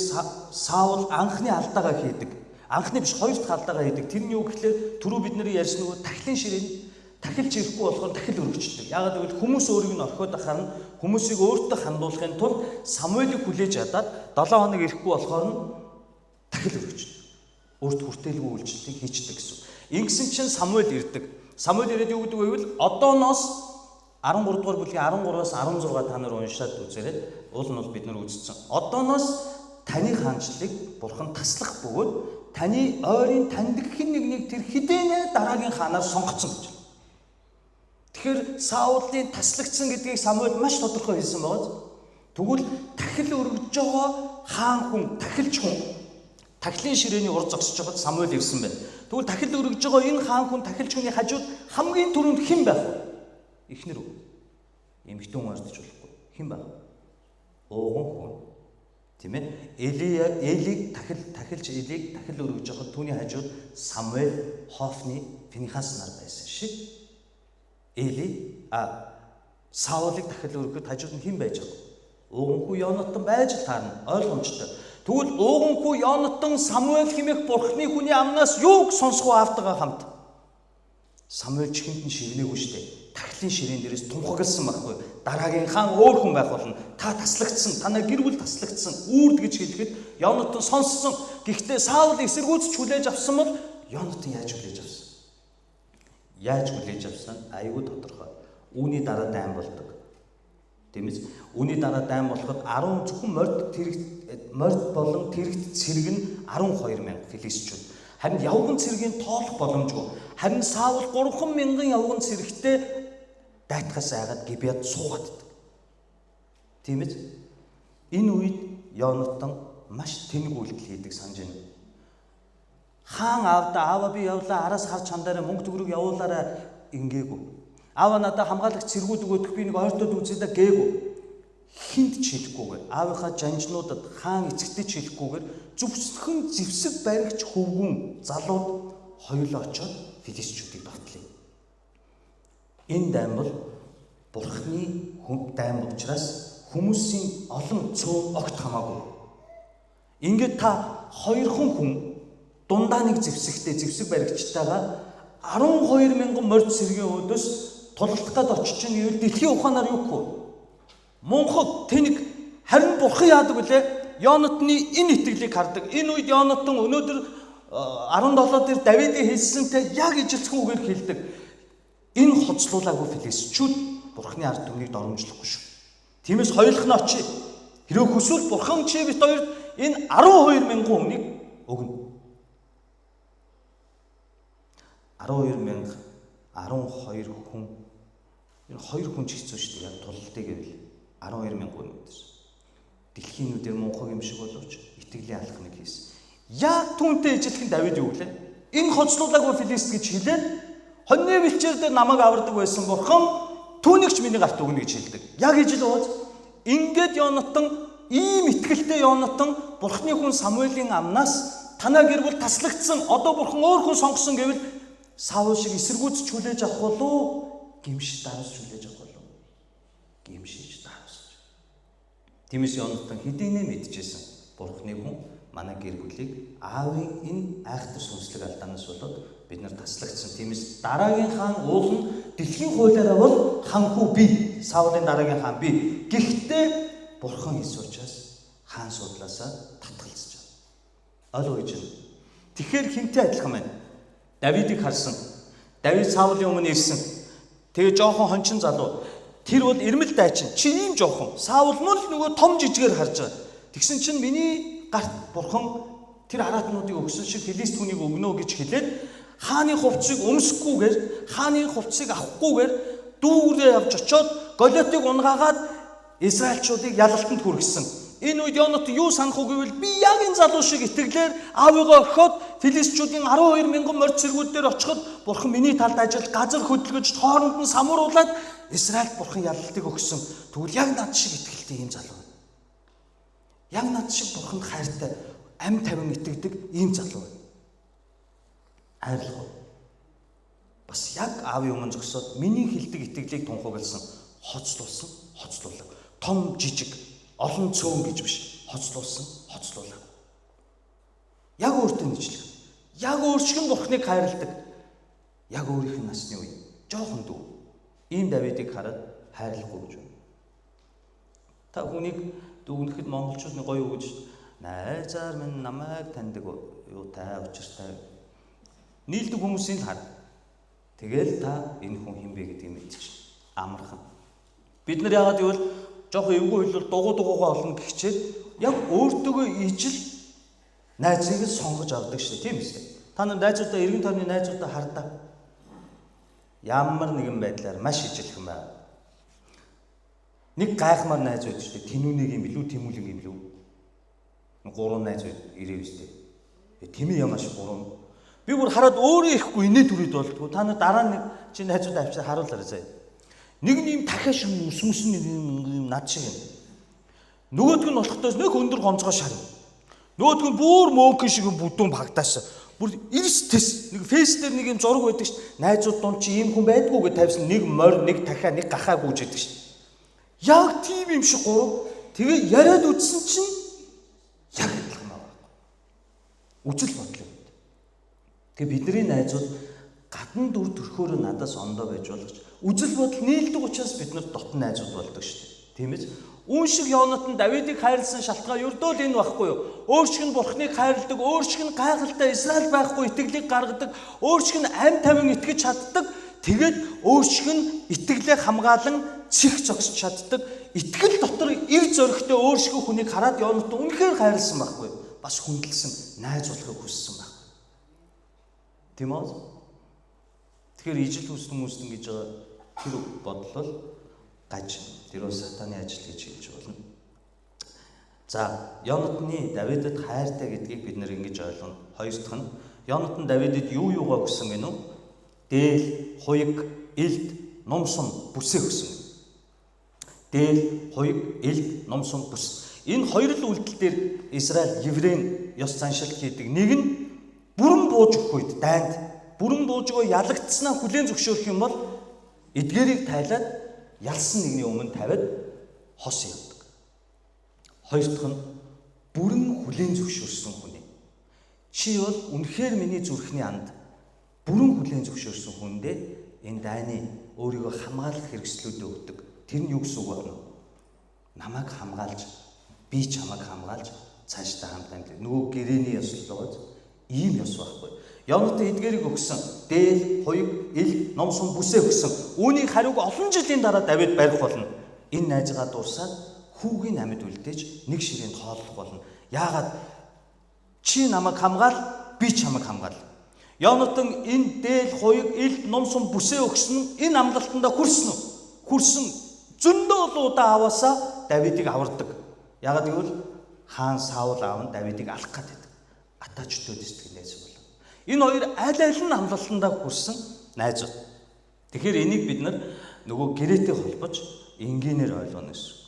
Саул анхны алдаагаа хийдэг. Анхны биш хоёр дахь алдаагаа хийдэг. Тэр нь юу гэхлээр түрүү бид нэр ярьсан нөгөө тахилын ширээн тахилж ирэхгүй болохоор тахил өргөждөг. Яагаад гэвэл хүмүүс өөрийг нь орхиод ахаар нь хүмүүсийг өөртөө хандуулахын тулд Самуэлийг хүлээж ядаад 7 хоног ирэхгүй болохоор нь тахил өргөждөг. Өөрт хүртээлгүй үйлчлэлийг хийчдэг гэсэн. Ингэсэн чинь Самуэль ирдэг. Самуэль ирээд юу гэдэг вэ гэвэл одооноос 13 дугаар бүлгийн 13-аас 16 та нар уншаад үзээрэй. Уул нь бол бид нар үзсэн. Одооноос таны хаанчлалыг Бурхан таслах бөгөөд таны ойрын таньдаг хэн нэгнийг тэр хэдийнэ дараагийн хаанаар сонгоцсон гэж. Тэгэхээр Саулын таслагдсан гэдгийг Самуэль маш тодорхой хэлсэн байгаа. Тэгвэл тахил өргөж байгаа хаан хүн, тахилч хүн тахилын ширээний ур зогсож байгаад Самуэль ирсэн байна. Тэгвэл тахил өргөж байгаа энэ хаан хүн, тахилч хүний хажууд хамгийн түрүүнд хэн байх вэ? Эхнэр үү? Эмэгтэй хүн ардж болохгүй. Хэн байх вэ? Ууган хүн. Тийм ээ? Элиг тахилч Элиг тахил өргөж байгаад түүний хажууд Самуэль, Хофны, Финихас нар байсан шиг Саулыг тахил өргөхөд хажууд нь хэн байж байгаа? Ууганхүү Йонатан байж таарна. Ойлгомжтой. Тэгвэл ууганхүү Йонатан Самуэль хэмээх Бурхны хүний амнаас юуг сонсгоо автагаа хамт. Самуэль чихэнд нь шивнээгүй штэ. Тахилын ширээн дээрээс тунхагласан байхгүй. Дараагийн хаан өөр хүн байх болно. Та таслагдсан, танай гэр бүл таслагдсан. Үрд гэж хэлэхэд Йонатан сонссон. Гэхдээ Саул эсэргүүцч хүлээж авсан бол Йонатан яаж хүлээж авсан? Яаж хүлээж авсан? Аюул тодорхой. Үүний дараа дайн болдог. Тийм ээ. Үүний дараа дайн болоход 10 зөвхөн морд болон тэрэгт цэрэг нь 12,000 филистичүүд. Харин явган цэргийн тоолох боломжгүй. Харин Саул 3,000 явган цэрэгтэй дайтгаас айгаад Гибеад суугаад. Тийм ээ. Энэ үед Йонатан маш тэнэг үйлдэл хийдэг санаж байна. Хаан аава би явлаа араас харж хандараа мөнгө төгрөг явуулаарай ингээгүй. Аава надад хамгаалагч цэргүүд өгөх би нэг ойртоод үзье да гээгүй. Хинт ч хэлэхгүйгээр аавынхаа жанжнуудад хаан эцэгтэй ч хэлэхгүйгээр зүвсгэн зэвсэг баригч хөвгүн залууд хоёулаа очоод филистичүүдийг довтлоо. Энэ дайн бол Бурхны дайн учраас хүмүүсийн олон цөөн огт хамаагүй. Ингээд та 200 хүн дундаа нэг зэвсэг баригчтайгаа 12,000 морд цэргийн өөдөөс тулалдах гээд очиж чинь гэвэл дэлхийн ухаанаар юу гэв? Мунхаг тэнэг харин Бурхан яадаг вүлээ? Йонатаны энэ итгэлийг хардаг. Энэ үед Йонатан өнөөдөр 17 дээр Давидыг хэлсэнтэй яг ижилцгүйгээр хэлдэг. Энэ хоцлуулаагүй филистичүүд Бурханы ард түмнийг доромжлохгүй шүү. Тиймээс хоёулах нь очие. Хэрэв хүсвэл Бурхан чи бит хоёрт энэ 12,000 хүнийг өгнө. 12,000 12 хүн энэ 2 хүн ч хэцүү шүү дээ. Яг тулалтыг гэвэл 12,000 хүн гэдэг. Дэлхийн нүдээр мунхаг юм шиг боловч итгэлийн алхныг хийсэн. Яг түүнтэй ижилхэн Давид юу гэлээ? Энэ хоцлуулаагүй филист гэж хэлээд хоньны бэлчээр дээр намайг авардаг байсан Бурхан түүнийг ч миний гарт өгнө гэж хэлдэг. Яг ижил ууз. Ингээд Йонатан ийм итгэлтэй Йонатан Бурхны хүн Самуэлийн амнаас танаа гэр бүл таслагдсан. Одоо Бурхан өөр хүн сонгосон гэвэл Саул шиг эсэргүүцч хүлээж авах болов гимшиж даруус хүлээж авах болов гимшиж даруус. Тиймээс Йонатан хэдийнэ мэдчихсэн. Бурхны хүн манай гэр бүлийг аавын энэ айхтар сүнслэг алдаанаас болоод бид нар таслагдсан. Тиймээс дараагийн хаан уул нь дэлхийн хуулиараа бол ханхүү би. Саулын дараагийн хаан би. Гэхдээ Бурхан хийсэн учраас хаан судлаасаа татгалзаж байна. Ойлгож байна. Тэгэхээр хинтээ адилхан байна. Давидыг харсан. Давид Саулын өмнө ирсэн. Тэгээ жоохон хончин залуу. Тэр бол ирмэл дайчин. Чи ийм жоохон. Саул мөн л нөгөө том жижигээр харж байгаа. Тэгсэн чинь миний гарт бурхан тэр араатнуудыг өгсөн шиг Филист хүнийг өгнө гэж хэлээд хааны хувцсыг өмсөхгүйгээр, хааны хувцсыг авахгүйгээр дүүрээ явж очоод Голиотыг унгаагаад Израильчуудыг ялалтанд хүргэсэн. Энэ үед Йонат юу санах уу гэвэл би яг энэ залуу шиг итгэлээр аавыгаа орхиод Филистчүүдийн 12 мянган морд цэргүүд дээр очиход бурхан миний талд ажиллаж газар хөдөлгөж хооронд нь самууруулад Израильд бурхан ялалтыг өгсөн. Тэгвэл яг над шиг итгэлтэй ийм залуу. Яг над шиг бурханд хайртай ам тавин итгэдэг ийм залуу. Хайрлах. Бас яг аавын өмнө зогсоод миний хэлдэг итгэлийг тунхагласан, хоцлуулаг. Том жижиг олон цөөн гэж биш, хоцлуулаг. Яг өөртөө нэжлэх. Яг өөрчлөн бурхныг хайрладаг. Яг өөрийнх нь насны үе. Жохон дүү. Ийм Давидыг хараад хайрлахгүй гэж байна. Та хүнийг дүгнэхэд монголчууд нэг гоё үг гэж найзаар минь намайг таньдаг юутай учиртай. Нийлдэг хүмүүсийн хар. Тэгэл та энэ хүн хинбэ гэдгийг мэдчих. Амархан. Бид нар яагаад гэвэл жоохон эвгүй хэлбэл дугуйгаа олно гихчээд яг өөртөөгөө ижил найзыг сонгож авдаг шээ. Тийм үстэй. Та нар найзуудаа эргэн тойрны найзуудаа хардаа. Ямар нэгэн байдлаар маш ижилхэн байна. Нэг гайхмаар найз байдаг шүү дээ. Тэнүүнийг юм билүү, тэмүүлэг юм билүү. Гурван найз ирэв шүү дээ. Тэмээ ямааш гурван. Би бүр хараад өөрөө ихгүй инээ дүрээд болтгоо. Та нар дараа нэг чи найзуудаа авчираа харуулаарай заяа. Нэг юм дахиад шиг үсмэс юм над шиг юм. Нөгөөдг нь болохдоос нэг өндөр гомцгоо шарна. Нөгөөдг нь бүр мөнхөн шиг бүдүүн багтааш. Бүр ирс тэс нэг фейс дээр нэг юм зураг байдаг ш. Найзууд дунд чи ийм хүн байдгүй гэж тавьсан нэг морь, нэг дахиа, нэг гахаа гүйж байдаг ш. Яг тийм юм шиг гурав. Тэгээ яриад үтсэн чинь яг адилхан байна. Үжил бодлоо. Тэгээ бидний найзууд гадна дүр төрхөөрөө надаас ондоо байж болгож үжил бодол нийлдэг учраас бид нар дотн найзууд болдог шүү дээ. Тийм ээ. Үүн шиг Йонат нь Давидыг хайрлсан шалтгаан ердөө л энэ байхгүй юу? Өөр шиг нь бурхныг хайрладаг, өөр шиг нь гайхалтай Израиль байхгүй итгэлийг гаргадаг, өөр шиг нь ам тавин итгэж чаддаг, тэгээд өөр шиг нь итгэлээ хамгаалan чих зогсож чаддаг, итгэл дотор ив зөрөгтэй өөр шиг хүнийг хараад Йонат үнэхээр хайрлсан байхгүй юу? Бас хүндэлсэн, найзуулахыг хүссэн байхгүй. Тийм үү? Тэгэхээр ижил хүссэн хүмүүс ингэж байгаа тэр бодлол гаж тэр сатаны ажил гэж хэлж болно. За, Йонатны Давидад хайртай гэдгийг бид нэр ингэж ойлгоно. Хоёр дахь нь Йонат нь Давидад юу юугаа өгсөн гэнэ үү? Дээл, хуйг, элд, ном сум, бүсээ өгсөн. Дээл, хуйг, элд, ном сум, бүс. Энэ хоёр л үйлдэл дээр Израиль еврейн ёс заншилт хийдэг. Нэг нь бүрэн бууж өгөх үед дайнд бүрэн бууж өгөө ялагдсанаа хүлээн зөвшөөрөх юм бол эдгээрийг тайлаад ялсан нэгний өмнө тавиад хос явдаг. Хоёр дахь нь бүрэн хүлээн зөвшөөрсөн хүн. Чи бол үнэхээр миний зүрхний анд бүрэн хүлээн зөвшөөрсөн хүндээ энэ дайны өөрийгөө хамгаалах хэрэгслүүдээ өгдөг. Тэр нь юу гэсэн үг вэ? Намайг хамгаалж, би чамайг хамгаалж цаашдаа хамт амьд. Нөгөө гэрээний ёс л байгаа. Ийм ёс байхгүй. Йонатан эдгээрийг өгсөн. Дээл, хуйг, ил, ном сум, бүсээ өгсөн. Үүнийг хариуг олон жилийн дараа Давид барих болно. Энэ найзгаа дуусаад хүүгийн амьд үлдээж нэг ширээнд хооллох болно. Яагаад чи намайг хамгаал, би чамайг хамгаал. Йонатан энэ дээл, хуйг, ил, ном сум, бүсээ өгсөн нь энэ амлалтанда хүрсэн үү? Хүрсэн. Зөндөө удаа аваасаа Давидыг авардаг. Яагаад гэвэл хаан Саул аав нь Давидыг алах гэдэг. Атаачдод сэтгэл найз болов. Энэ хоёр аль нь амлалтандаа хүрсэн найзууд. Тэгэхээр энийг бид нар нөгөө гэрээтэй холбож энгийнээр ойлгоно гэсэн.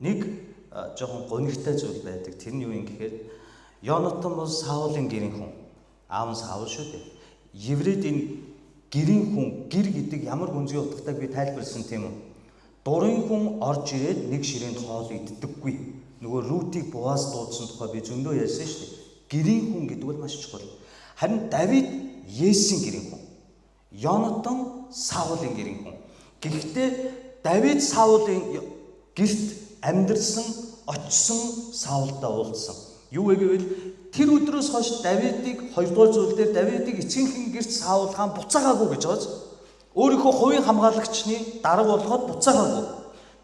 Нэг жоохон гонигтай зүйл байдаг. Тэр нь юу юм гэхээр Йонатан бол Саулын гэрийн хүн. Аав нь Саул шүү дээ. Еврейд энэ гэрийн хүн, гэр гэдэг ямар гүнзгий утгатай би тайлбарласан тийм үү? Дурын хүн орж ирээд нэг ширээнд хоол иддэггүй. Нөгөө Рутийг Боаз дуудсан тухай би зөндөө ярьсан шүү дээ. Гэрийн хүн гэдэг бол маш чухал. Харин Давид Есийн гэрийн хүн. Йонатан Саулын гэрийн хүн. Гэхдээ Давид Саулын гэрт амьдарсан, очсон Саултай уулзсан. Юу вэ гэвэл тэр өдрөөс хойш Давидыг хоёрдугаар зүйл дээр Давидыг эцгийнхэн гэрт Саул хаан буцаагаагүй гэж байгаа. Өөрийнхөө хувийн хамгаалагчны дарга болгоод буцаагаагүй.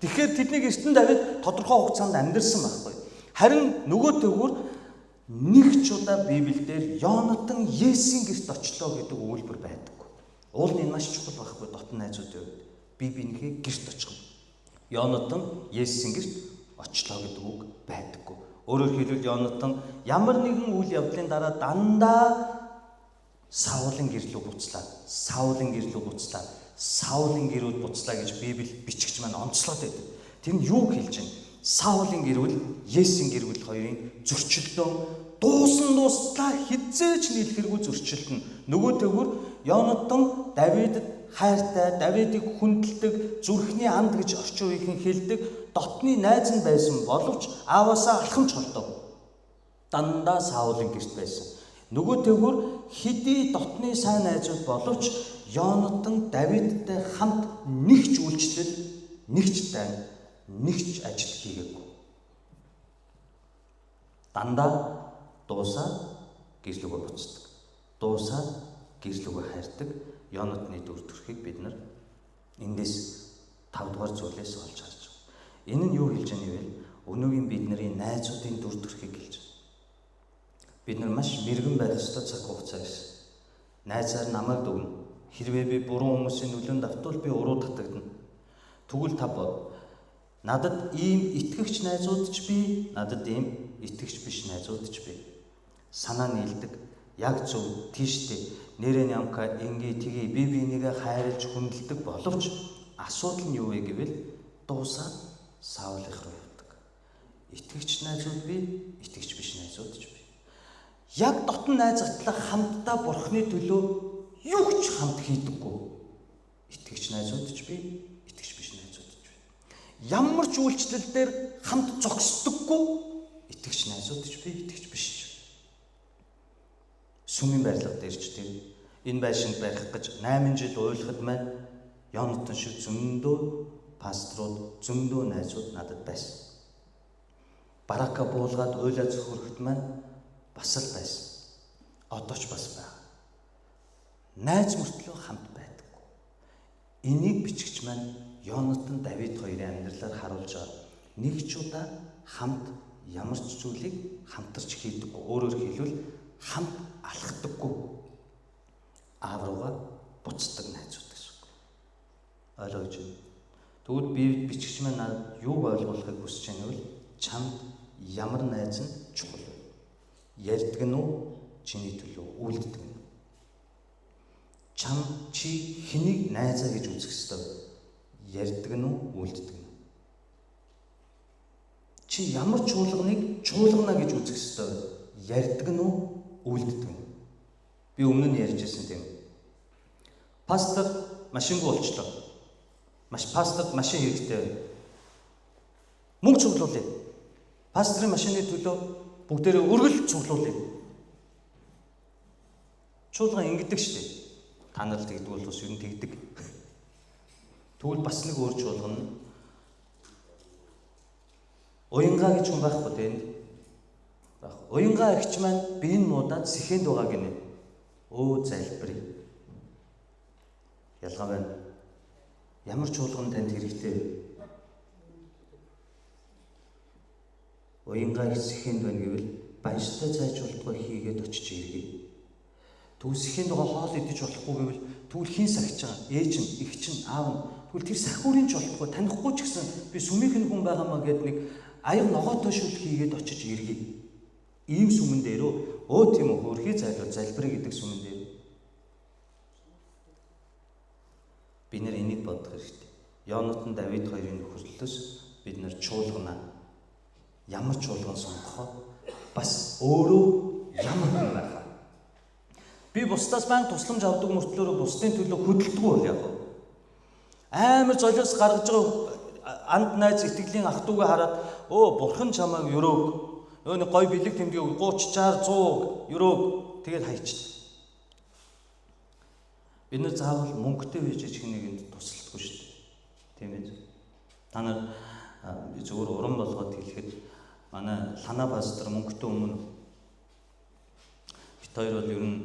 Тэгэхээр тэднийг эртэн Давид тодорхой хугацаанд амьдэрсэн байхгүй. Харин нөгөө төвгөр нэг ч удаа Библиэлд Йонатан Есийн гэрт очлоо гэдэг өгүүлбэр байдаг. Уул нь маш чухал байхгүй дотн найзуудын үед. Би бинийхээ гэрт очих. Йонатан Есийн гэрт очлоо гэдэг үг байдаггүй. Өөрөөр хэлбэл Йонатан ямар нэгэн үйл явдлын дараа дандаа Саулын гэр рүү буцлаа. Саулын гэр рүү буцлаа гэж Библи бичгч маань онцлоод байдаг. Тэр нь юу хэлж байна? Саулын гэрвэл Есийн гэрвэл хоёрын зөрчилдөөн дуустлаа хизээч нийлхэргүй зөрчилдөн. Нөгөө төвөр Йонатан Давидд хайртай, Давидыг хүндэлдэг, зүрхний анд гэж орчин үеийнхэн хэлдэг дотны найз нь байсан боловч ааваасаа алхамж холдов. Дандаа Саулын гэрт байсан. Нөгөө төвөр хэдий дотны сайн найзууд боловч Йонатан Давидтай хамт нэгч үйлчлэл, нэгч дайн, нэгч ажил хийгээгүй. Дандаа дуусаад гэрлүүгөө буцдаг. Дуусаад гэрлүүгөө хайрдаг Йонатаны дүр төрхийг бид нар эндээс 5 дугаар зүйлээс олж харж байна. Энэ нь юу хэлж байгааг вэ? Өнөөгийн бидний найзуудын дүр төрхийг хэлж байна. Бид нар маш мэрэгэн байх ёстой цаг хугацаа гэсэн. Найзаар намайг дүгнэ. Хэрвээ би буруу хүмүүсийн нөлөөнд автвал би уруу татагдана. Тэгвэл та бод. Надад ийм итгэгч найзууд ч бий, надад ийм итгэгч биш найзууд ч бий. Санаа нийлдэг, яг зөв, тийштэй, нэрэн ямка, инги, тгий, би бинийгээ хайрлж хүндэлдэг боловч асуудал нь юу вэ гэвэл дуусаад Саулынх руу явдаг. Итгэгч найзууд бий, итгэгч биш найзууд ч бий. Яг дотн найз атлах хамтдаа Бурхны төлөө юу ч хамт хийдэггүй. Итгэгч найзууд ч бий, итгэгч биш найзууд ч бий. Ямар ч үйлчлэл дээр хамт зогсдоггүй. Итгэгч найзууд ч бий, итгэгч биш ч. Сүмийн барилга дээр ч тийм энэ байшинг барих гэж 8 жил уйлахад маань Йонатан шиг зөндөө пасторууд, зөндөө найзууд надад байсан. Барака буулгаад уйлаа зөвхөрөхд маань бас л байсан. Одоо ч бас байна. Найз мөртлөө хамт байдаггүй. Энийг бичгч маань Йонатан Давид хоёрын амьдралаар харуулж байгаа. Нэг ч удаа хамт ямар ч зүйлийг хамтарч хийдэггүй. Өөрөөр хэлбэл хамт алхдаггүй. Аав руугаа буцдаг найзууд гэсэн үг. Ойлгож байна. Тэгвэл би бичгч маань надад юу ойлгуулахыг хүсэж байна вэ? Чамд ямар найз нь чухал вэ? Ярьдаг нь уу? Чиний төлөө үйлддэг нь. Чи хэнийг найзаа гэж үзэх ёстой вэ? Ярьдаг нь уу? Үйлддэг нь. Чи ямар чуулганыг чуулгана гэж үзэх ёстой вэ? Ярьдаг нь уу? Үйлддэг нь. Би өмнө нь ярьж байсан тийм. Пастор машингүй болчлоо. Пасторд машин хэрэгтэй. Мөнгө цуглуулъя. Пасторын машины төлөө бүгдээрээ өргөл цуглуулъя. Чуулган ингэдэг шүү дээ. Та нар тэгдэг бол бас юу тэгдэг. Тэгвэл бас нэг өөр чуулган Уянгаа гэж хүн байхгүй дээ. Уянгаа ихч маань биеийн муудаад сэхэнд байгаа гинэ. Өө залбирая. Ялгаа байна. Ямар чуулган танд хэрэгтэй вэ? Уянгаа их сэхэнд байна гэвэл банштай цайжуултгаа хийгээд очиж иргэе. Тэгвэл сэхэнд байгаа хоол идэж болохгүй гэвэл тэгвэл хин сахиж байгаа? Ээж нь, эгч нь, аав нь. Тэгвэл тэр сахиурын ч болохгүй, танихгүй ч гэсэн би сүмийнхэн хүн байгаамаа гэд нэг аяг ногоотой шүл хийгээд очиж иргэе. Ийм сүмэн дээрөө тийм үү хөрхий зайлуул залбирая гэдэг сүмэн дээр. Бид нэр энийг бодох хэрэгтэй. Йонатан Давид хоёрын нөхөрлөлөөс бид нэр чуулгана. Ямар чуулган сонгохоо бас өөрөө ямар хүн байхаа. Би бусдаас баян тусламж авдаг мөртлөөр бусдын төлөө хөдөлдөггүй бол яг. Амар золиос гаргаж байгаа анд найз итгэлийн ах トゥ угаа хараад бурхан чамайг өрөөг. Нэг гой бэлэг тэмдэг 30 60 100 өрөөг тэгээд хайчдаг. Бид нар заавал мөнгөтэй байж хэнийг тусалдаггүй шүү дээ. Тийм ээ. Та нар зөвхөн уран болгоод хэлэхэд манай Лана пастор мөнгөтэй өмнө бит хоёр бол ер нь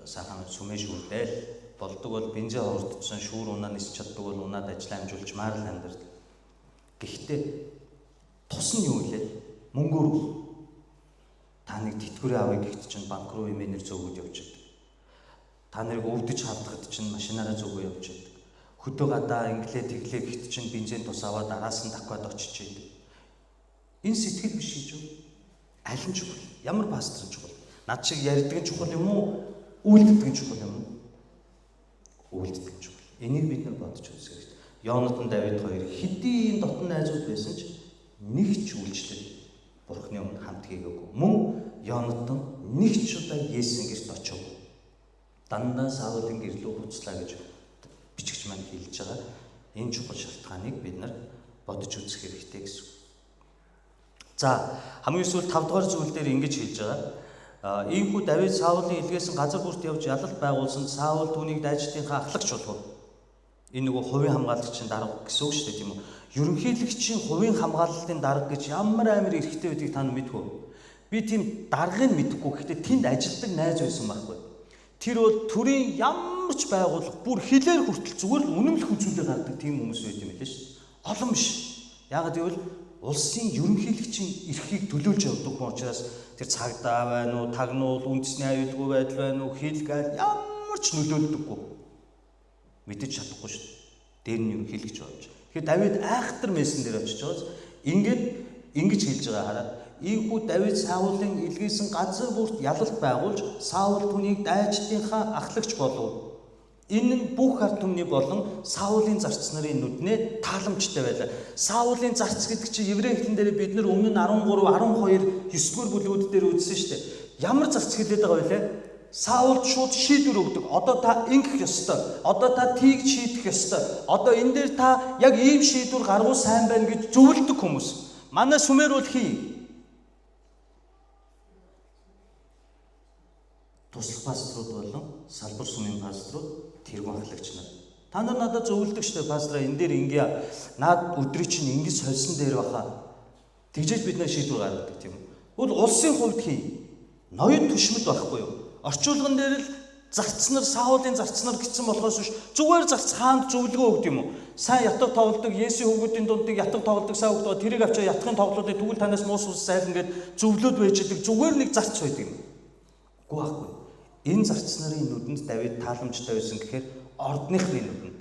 сайхан сүмээ шүрдээл. болдог бол бензин хурдсан шүүр унаа нисч чаддаг бол унаад ажил амжуулж маар л амьдрал. Гэхдээ тус нь юу вэ? Мөнгөөр та нэг тэтгэврээ авъя гэхэд чинь банк руу имэнер зөөгөөд явж байдаг. Та нарыг өвдөж хавдахад чинь машинаараа зөөгөө явж байдаг. Хөдөө гадаа инглээ тэглээ гэхэд чинь бензин тус аваад араас нь давхад очиж байдаг. Энэ сэтгэл биш гэж юу? Аль нь чухал? Ямар пастор чухал? Над шиг ярьдаг нь чухал юм уу? Үйлддэг нь чухал юм уу? Үйлддэг нь чухал. Энийг бид нар бодож үзэх хэрэгтэй. Йонатан Давид хоёр хэдийн дотн найзууд байсан ч нэг ч үйлчлэл Бурхны өмнө хамт хийгээгүй. Мөн Йонатан нэг ч удаа Есүсийн гэрт очив. Дандаа Саулын гэрлөө хуцлаа гэж бичигч маань хэлж байгаа. Энэ чухал шалтгааныг бид нар бодож үзэх хэрэгтэй гэсэн. За хамгийн сүүлд 5 дугаар зүйл дээр ингэж хэлж байгаа. Ийхүү Давид Саулын илгээсэн газар бүрт явж ялалт байгуулсан Саул түүнийг дайчдынхаа ахлагч болгов. Энэ нөгөө хувийн хамгаалагчийн дарга гэсэн үг шүү дээ тийм үү? Ерөнхийлөгчийн хувийн хамгаалалтын дарга гэж ямар амар эрхтэй байдгийг та мэдгүй. Би тийм даргыг мэдэхгүй. Гэхдээ тэнд ажилдаг найз байсан байхгүй. Тэр бол төрийн ямар ч байгууллага бүр хилээр хүртэл зүгээр л үнэмлэх үзүүлэлт гаргадаг тийм хүмүүс байт юм лээ шүү дээ. Олон биш. Яагаад гэвэл улсын ерөнхийлөгчийн эрхийг төлөөлж явдаг хүн учраас тэр цагдаа байна уу, тагнуул, үндэсний аюулгүй байдал байна уу, хилгээл ямар ч нөлөөлдөггүй. Мэдэж чадахгүй шүү дээ. Дээр нь ерөнхийлөгч болж. Тэгэхээр Давид айхтар мессен дээр очиж байгаас ингэж хэлж байгаа хараа. Ийхүү Давид Саулын илгээсэн газар бүрт ялалт байгуулж Саул түүнийг дайчдынхаа ахлагч болов. Энэ нь бүх ард түмний болон Саулын зарц нарын нүднээ тааламжтай байлаа. Саулын зарц гэдэг чинь еврей хэлэн дээр бид нар өмнө нь 13, 12, 9-р бүлгүүд дээр үзсэн шүү дээ. Ямар зарц хэлээд байгаа вэ? Саулд шууд шийдвэр өгдөг. Одоо та ингэх ёстой. Одоо та тийг шийдэх ёстой. Одоо энэ дээр та яг ийм шийдвэр гаргуул сайн байна гэж зөвлөдөг хүмүүс. Манай сүмээр бол хий. Туслах пасторууд болон салбар сүмийн пасторууд тэргүүн ахлагч нар. Та нар надад зөвлөдөг шүү дээ пастраа энэ дээр ингээ наад өдрий чинь ингэ сольсон дээр баха. Тэгжээж бид нар шийдвэр гаргадаг тийм үү. Бол улсын хувьд хий. Ноён төшмөд байхгүй юу? Орчуулган дээр л зарцнаар Саулын зарцнаар гиссэн болохоос биш зүгээр зарц хаанд зөвлөгөө өгд юм уу? Сайн ятг тоглодог Есүс хүүгүүдийн дундыг ятг тоглодог сайн хүүхдөө тэрийг авчаа ятгын тоглолтыг тэгвэл танаас муус ус сайлна гэд зөвлөд байж идэг зүгээр нэг зарц байдаг юм. Үгүй байхгүй. Энэ зарц нарын нүдэнд Давид тааламжтай байсан гэхээр ордныхны нүдэнд,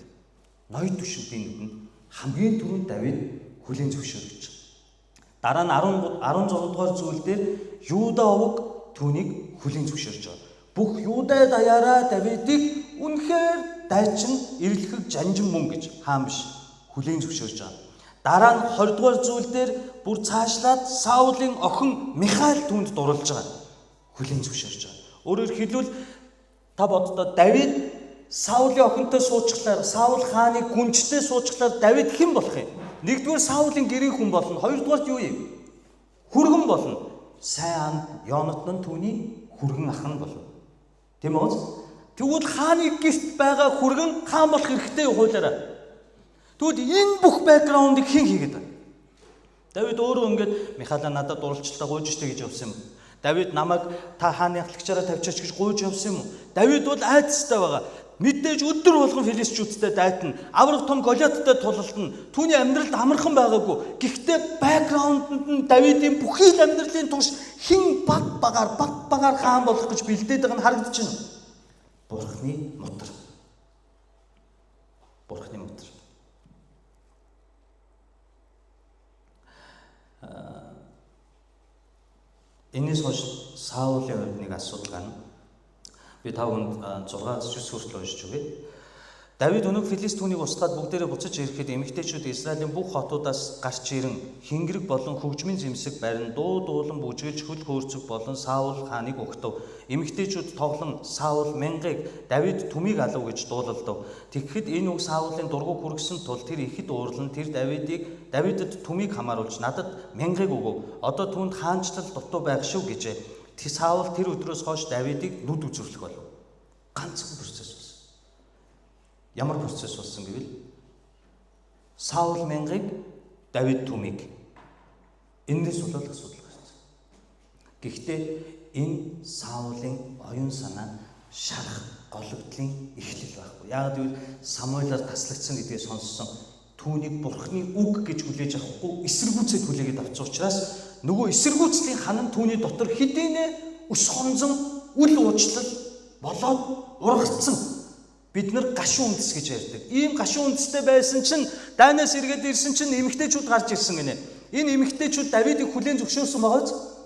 ноён төшмөдийн нүдэнд хамгийн түрүүнд Давид хүлээн зөвшөөрөж байгаа. Дараа нь 16 дугаар зүйл дээр Юда овог түүнийг хүлээн зөвшөөрж байгаа. Бүх Юда даяараа Давидыг үнэхээр дайчин эрлэхэг жанжин мөн гэж хаан биш хүлээн зөвшөөрж байгаа. Дараа нь 20 дугаар зүйл дээр бүр цаашлаад Саулын охин Михаил түүнд дурлж байгаа. Хүлээн зөвшөөрж байгаа. Өөрөөр хэлбэл та боддоо Давид Саулын охинтой суучглаар Саул хааны гүнжтэй суучглаар Давид хэн болох юм? Нэгдүгээр Саулын гэрийн хүн болно. Хоёрдугаарт юу юм? Хүргэн болно. Сайн анд Йонатан түүний хүргэн ах нь болно. Тийм үү? Тэгвэл хааны гэрт байгаа хүргэн хаан болох хэрэгтэй хуулаараа. Тэгвэл энэ бүх бэкграундыг хэн хийгээд байна? Давид өөрөө ингээд Михаила надад дурлцлаа гуйж штэ гэж явсан юм. Давид намайг та хааны ахлагчаараа тавьчаач гэж гуйж явсан юм уу? Давид бол айцтай байгаа. Мэдээж өдөр болгон филистичүүдтэй дайтна. Авраг том Голиаттай тулалдана. Түүний амьдралд амархан байгаагүй. Гэхдээ бэкграундд нь Давидын бүхий л амьдралын турш хэн бат багаар хаан болох гэж бэлдээд байгаа нь харагдаж байна. Бурхны мутар. Бурхны мутар. Энэс хойш Саулын хувьд нэг асуудал гарна. Би та хүнд 6-9 хүртэл уншиж өгье. Давид өнөг Филист түүнийг устгаад бүгдээрээ буцаж ирэхэд эмэгтэйчүүд Израилийн бүх хотуудаас гарч ирэн хингэрэг болон хөгжмийн зэмсэг барин дуу дуулан бүжгэлж хөл хөөрцөг болон Саул хааныг өгтөв. Эмэгтэйчүүд тоглон Саул мянгыг Давид түмийг алав гэж дуулалдав. Тэгэхэд энэ үг Саулын дургуг хүргэсэн тул тэр ихэд уурлан тэр Давидэд түмийг хамааруулж надад мянгыг өгөв. Одоо түүнд хаанчлал дутуу байх шүү гэжээ. Саул тэр өдрөөс хойш Давидыг нүд үзүрлэх болов. Ганцхан процесс болсон. Ямар процесс болсон гэвэл Саул мянгыг Давид түмийг энэс судал асуудал гарсан. Гэхдээ энэ Саулын оюун санаа шарах гологдлын эхлэл байхгүй. Яг гэвэл Самуэлаар таслагдсан гэдгээ сонссон түүнийг Бурхны үг гэж хүлээж авахгүй эсэргүүцээд хүлээгээд авсан учраас нөгөө эсэргүүцлийн ханан түүний дотор хэдийнэ өс хонзон үл уучлал болоод ургацсан. Бид нар гашуун үндэс гэж ярьдаг. Ийм гашуун үндэстэй байсан чинь Даниас эргээд ирсэн чинь эмэгтэйчүүд гарч ирсэн гинэ. Энэ эмэгтэйчүүд Давидыг хүлээн зөвшөөрсөн байгааз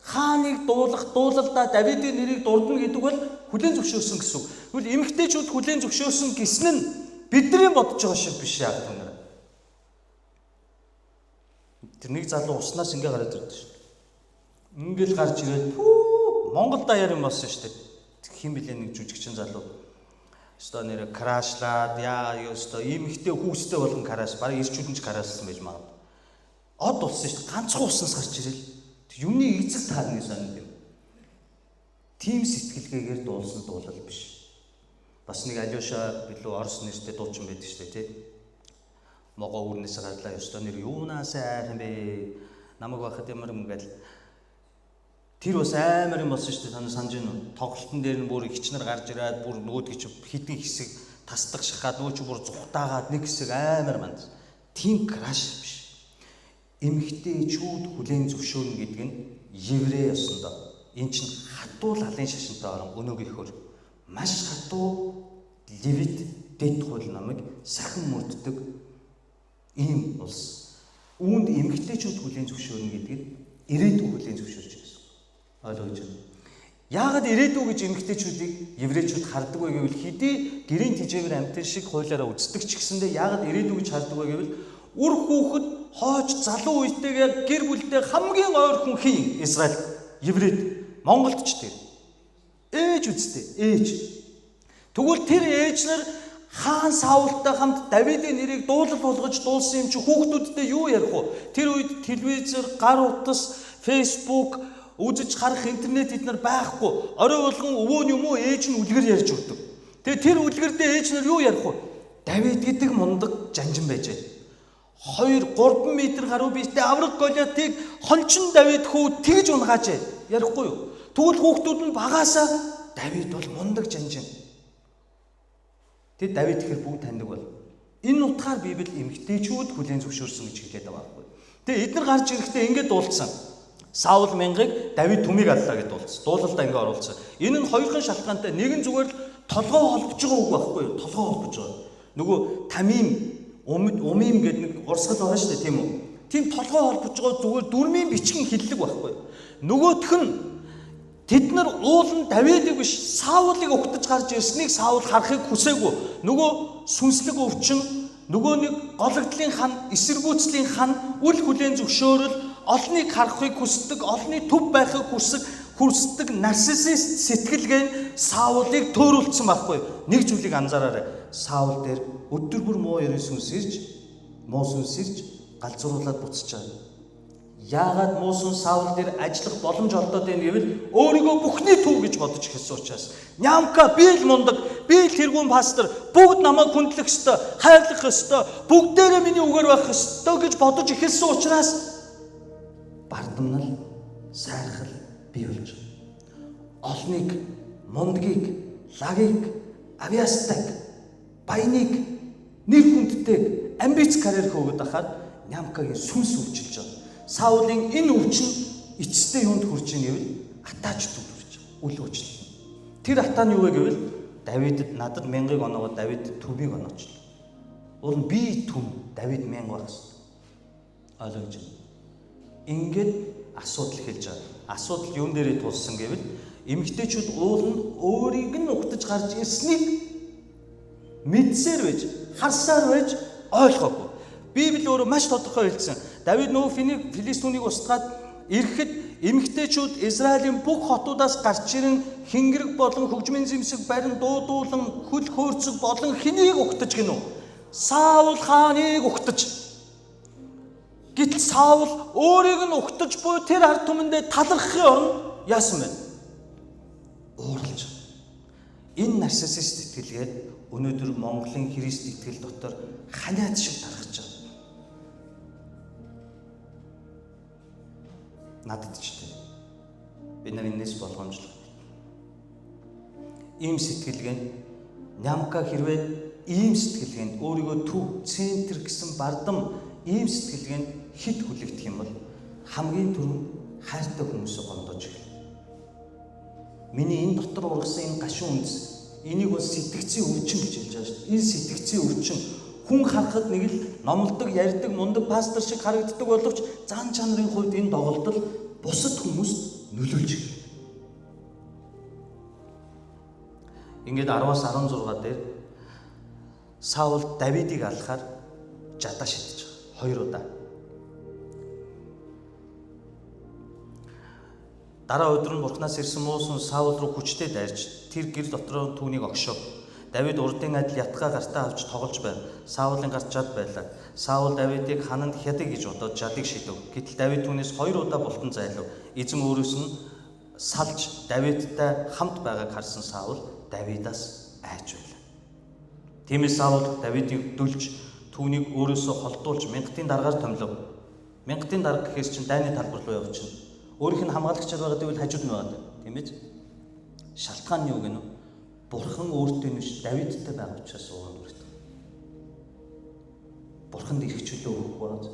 хааныг дуулах дуулалдаа Давидын нэрийг дурдна гэдэг бол хүлээн зөвшөөрсөн гэсэн үг. Тэгвэл эмэгтэйчүүд хүлээн зөвшөөрсөн гэсэн нь бидний бодож байгаа шиг биш яг үнээр. Тэр нэг залуу уснаас ингээ гараад ирдэ шүү дээ. Ингээл гарч ирээд Монгол даяар юм болсон шүү дээ. Хин билээ нэг жүжигчин залуу. Өстой нэр крашлаад өстой эмэгтэй хүүстэй болгон краш баг ирчүүдэн ч крашсан байж магадгүй. Од болсон шүү дээ. Ганцхан уснаас гарч ирэл. Юмны эзэг таарны сонд юм. Тим сэтгэлгээгээр дуулсан дуулал биш. Бас нэг Алёша билүү Орос нэртэй дуучин байдаг шүү дээ, тий. Могоо үрнээс гарлаа ёстой нэр юунаас айхан бэ? Намайг байхад ямар юм гээл. Тэр бас амар юм болсон шүү дээ. Таны санаж байна уу? Тоглолтын дээр нь бүр ихчнэр гарч ирээд бүр нөгөөдгий чи хитэн хэсэг тасдаг шахаад нөгөө чи бүр зүхтаагаад нэг хэсэг амар манд. Тим краш биш. Эмэгтэй чүүд хүлээн зөвшөөрнө гэдэг нь еврей ёсондоо. Энд чинь хатуу лалын шашинтай орон өнөөгийнхөр маш хатуу Левит дэд хууль намыг сахин мөрддөг ийм улс. Үүнд эмэгтэйчүүд хүлээн зөвшөөрнө гэдэг нь ирээдүйг хүлээн зөвшөөрч байгаа гэсэн. Ойлгож байна. Яагаад ирээдүй гэж эмэгтэйчүүдийг еврейчүүд хардаг вэ гэвэл хэдий гэрийн тэжээгээр амтэн шиг хуулиараа үздэг ч гэсэндээ яагаад ирээдүй гэж хардаг вэ гэвэл үр хүүхэд хойч залуу үетэйгээ гэр бүлтэй хамгийн ойр хүн хин Израиль еврейд Монголд ч тэр ээж үстэй ээж. Тэгвэл тэр ээж нар хаан Саултай хамт Давидын нэрийг дуулал болгож дуулсан юм чи хүүхдүүдтэй юу ярих вэ? Тэр үед телевизээр гар утас, фейсбુક үзэж харах интернет эднэр байхгүй. Орой болгон өвөө юм уу ээж нь үлгэр ярьж өгдөг. Тэгээ тэр үлгэрдээ ээж нар юу ярих вэ? Давид гэдэг мундаг жанжин байжээ. 2-3 метр гаруй биетэй авраг Голиатыг хончин Давид хүү тэгж унгааж ярихгүй юу? Тэгвэл хүүхдүүд нь багаасаа Давид бол мундаг жанжин. Тэд Давид ихэр бүгд таньдаг бол. Энэ утгаар Библи эмэгтэйчүүд хүлээн зөвшөөрсөн гэж хэлээд байгаа байхгүй. Тэгээ эдгээр гарч ирэхдээ ингэж дуулсан. Саул мянгыг Давид түмийг аллаа гэж дуулсан. Дуулалдаа ингэ оруулсан. Энэ нь хоёрхан шалтгаантай. Нэг нь зүгээр л толгой холбож байгаа үг байхгүй юу? Толгой холбож байгаа. Нөгөө тамим умим гэдэг нэг урсгал байгаа шүү дээ, тийм үү? Тийм толгой холбож байгаа зүгээр дүрмийн бичгийн хиллэг байхгүй юу? Нөгөөх нь тэд нар уулын Давидыг биш Саулыг угтаж гарч ирснийг Саул харахыг хүсээгүй. Нөгөө сүнслэг өвчин, нөгөө нэг гологдлын хан, эсэргүүцлийн хан үл хүлээн зөвшөөрөл, олныг харахыг хүсдэг, олны төв байхыг хүсдэг нарциссист сэтгэлгээ нь Саулыг төөрүүлсэн байхгүй. Нэг зүйлийг анзаараарай. Саул дээр өдөр бүр муу ярийн сүнс ирж галзууруулаад буцаж байгаа. Яагаад муу сүнс Саул дээр ажиллах боломж олдоод байна гэвэл өөрийгөө бүхний төв гэж бодож эхэлсэн учраас нямка би л мундаг, би л тэргүүн пастор, бүгд намайг хүндлэх ёстой, хайрлах ёстой, бүгдээрээ миний үгээр байх ёстой гэж бодож эхэлсэн учраас бардамнал, сайрхал бий болж байна. Олныг, мундгийг, лагийг, авиастаг, баяныг, нэр хүндтэйг, амбиц карьер хөөгд ахаар нямкагийн сүнс өвчилж байгаа. Саулын энэ өвчин эцэстээ юунд хүрч ийн гэвэл атаачд хүрч байгаа. Үл өвчлөл. Тэр атаа нь юу вэ гэвэл Давид надад 1000-ыг оноогоо Давид төвийг оноочлоо. Уул нь би төв, Давид 1000 байх гэсэн. Ойлгож байна. Ингээд асуудал эхэлж байгаа. Асуудал юун дээрээ тулсан гэвэл эмэгтэйчүүд уул нь өөрийг нь угтаж гарч ирснийг мэдсээр байж, харсаар байж ойлгоогүй. Библи өөрөө маш тодорхой хэлсэн. Давид нөгөө Филистүүнийг устгаад ирэхэд эмэгтэйчүүд Израилийн бүх хотуудаас гарч ирэн хингэрэг болон хөгжмийн зэмсэг барин дуудуулан хөл хөөрцөг болон хэнийг угтаж гинүү? Саул хааныг угтаж. Гэтэл Саул өөрийг нь угтаж буй тэр ард түмэндээ талархахын оронд яасан бэ? Уурлаж. Энэ нарциссист итгэлгээ өнөөдөр Монголын Христ итгэл дотор ханиад шиг тархаж байгаа. Надад ч тийм. Бид нар энэс болгоомжлох. Ийм сэтгэлгээнд Нямка хэрвээ ийм сэтгэлгээнд өөрийгөө төв центр гэсэн бардам ийм сэтгэлгээнд хит хүлэгдэх юм бол хамгийн түрүүнд хайртай хүмүүсээ гомдож эхэлнэ. Миний энэ дотор ургасан энэ гашуун үндэс, энийг бол сэтгцийн өвчин гэж хэлж байгаа шүү дээ. Энэ сэтгцийн өвчин хүн харахад нэг л номлодог, ярьдаг, мундаг пастор шиг харагддаг боловч зан чанарын хувьд энэ доголдол бусад хүмүүст нөлөөлж эхэлнэ. Ингээд 10-аас 16 дээр Саул Давидыг алахаар жадаа шидэж байгаа. 2 удаа. Дараа өдөр нь Бурханаас ирсэн муусан Саул руу хүчтэй дайрч тэр гэр дотроо түүнийг огшов. Давид урдын адил ятгаа гартаа авч тоглож байв. Саулын гарт жад байлаа. Саул Давидыг хананд хядаг гэж бодоод жадыг шидэв. Гэтэл Давид түүнээс 2 удаа бултан зайлав. Эзэн өөрөөс нь салж Давидтай хамт байгааг харсан Саул Давидаас айж байлаа. Тиймээс Саул Давидыг дөлж түүнийг өөрөөсөө холдуулж мянгатын даргаар томлов. Мянгатын дарга гэхээс чинь дайны талбар руу явчихна. Өөрийнх нь хамгаалагчаар байгаа гэвэл хажууд нь байгаа. Тийм ээ. Шалтгаан нь юу гэнэ? Бурхан өөртөө биш Давидтай байгаа учраас уурна үргэлж. Бурханд ирэх чөлөө өгөх байгаа.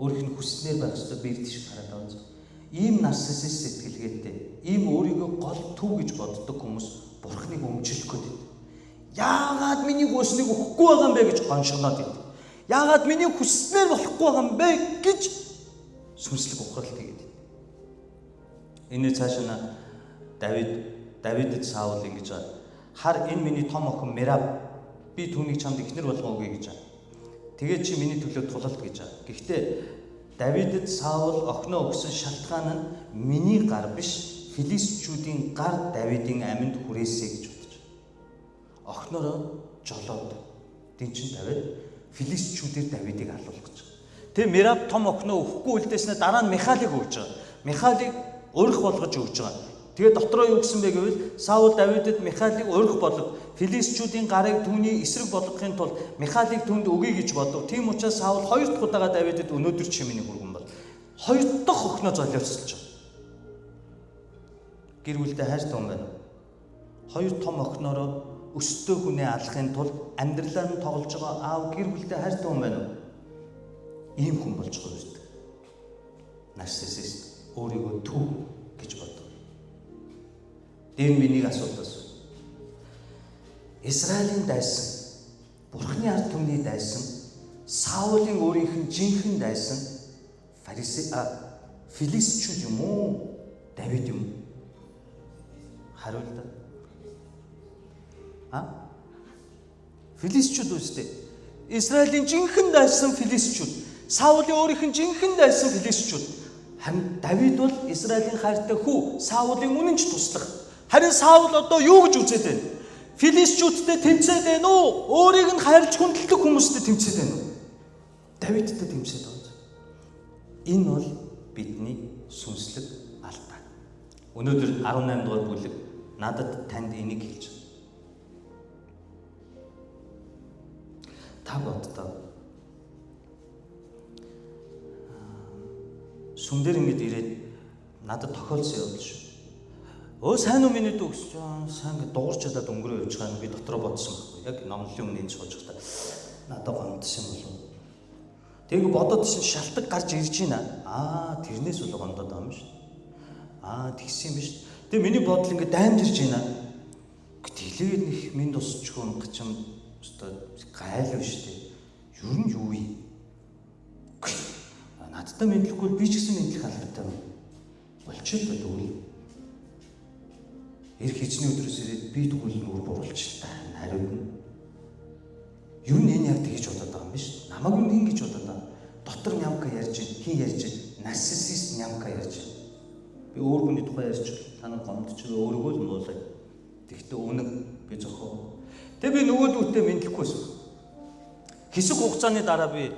Өөрийнх нь хүснээр байх ёстой биер тийш хараад байгаа. Ийм нарциссист сэтгэлгээтэй, ийм өөрийгөө гол төв гэж боддог хүмүүс Бурханыг өмчлөх гээд байд. Яагаад миний хүснийг өгөхгүй байгаа юм бэ гэж гоншгоноод байд. Яагаад миний хүснээр болохгүй байгаа юм бэ гэж сүнслэг ухралт хийгээд байд. Энэ цаашаа Давидэд Саул ингэж байгаа. Хар энэ миний том охин Мераб, би түүнийг чамд ихнэр болгоо үгүй гэж байгаа. Тэгээд чи миний төлөө тулалд гэж байгаа. Гэхдээ Давидэд Саул охиноо өгсөн шалтгаан нь миний гар биш, Филистчүүдийн гар Давидын аминд хүрээсэй гэж бодож. Охиноороо жолоод дэнчин тавиад Филистчүүдээр Давидыг алуулах гэж. Тэгээ Мераб том охиноо өгөхгүй үлдээснээр дараа нь Михалыг өгж байгаа. Михалыг өрх болгож өгж байгаа. Тэгээ дотроо юу гэсэн бэ гэвэл Саул Давидэд Михалыг өрх болог, Филистчүүдийн гарыг түүний эсрэг болгохын тулд Михалыг түүнд өгье гэж бодов. Тийм учраас Саул 2 дахь удаага Давидэд өнөөдөр чимээний хүргэн бол 2 дахь охиноо золиоцолж байгаа. Гэр бүлдээ хайртай хүн байна уу? 2 том охиноороо өстэй хүнээ алахын тулд амьдралаа нь тоглож байгаа аав гэр бүлдээ хайртай хүн байна уу? Ийм хүн болж байгаа юм. Нарциссист өөрийгөө төв гэж боддог. Дээр миний асуудал. Израилийн дайсан, Бурханы ард түмний дайсан, Саулын өөрийнх нь жинхэнэ дайсан Филистчүүд юм уу? Давид юм уу? Хариулт. Филистчүүд үстэй. Израилийн жинхэнэ дайсан Филистчүүд, Саулын өөрийнх нь жинхэнэ дайсан Филистчүүд. Харин Давид бол Израилийн хайртай хүү, Саулын үнэнч туслах. Харин Саул одоо юу гэж үзээд байна? Филистчүүдтэй тэмцээд байна уу? Өөрийг нь хайрлж хүндэлдэг хүмүүстэй тэмцээд байна уу? Давидтай тэмцээд байна. Энэ бол бидний сүнслэг алдаа. Өнөөдөр 18 дугаар бүлэг надад танд энийг хэлж байна. Та боддоо. Сүмдэр ингэж ирээд надад тохиолсон явдал шүү. Сайн уу миний дүү гэж сайн ингэ дуурч чадаад өнгөрөө явж байгаа нь би дотроо бодсон байхгүй. Яг номлолын өмнө энэ сууж байхдаа надад гомдсон юм болов. Тэг бодоод шалтгаан гарч ирж байна. Тэрнээс бол гомдоод байгаа юм шүү. Тэгсэн юм биш. Тэг миний бодол ингэ даймжирж байна. Тэлээд нэг минь тусчгүй гачим өстой гайлв штэ. Юу нь юу вэ? Надтай мэдлэхгүй би ч гэсэн мэдлэх албатай байна. Болчиход байд үгүй. Эр хичнээн өдрөөс ирээд би тэгвэл нүур буруулж та хариулна. Юу нь энэ яг тэгж бодоод байгаа юм биш. Намайг нь ингэж бодоод байгаа. Дотор нямка ярьж байна. Хин ярьж байна. Нарциссист нямка ярьж байна. Би өөр хүний тухай ярьж та нар гомдч өөрийгөө л муулаа. Тэгтээ үнэн би зохио. Тэгээ би нөгөөдүүтээ мэдлэхгүйсэн. Хэсэг хугацааны дараа би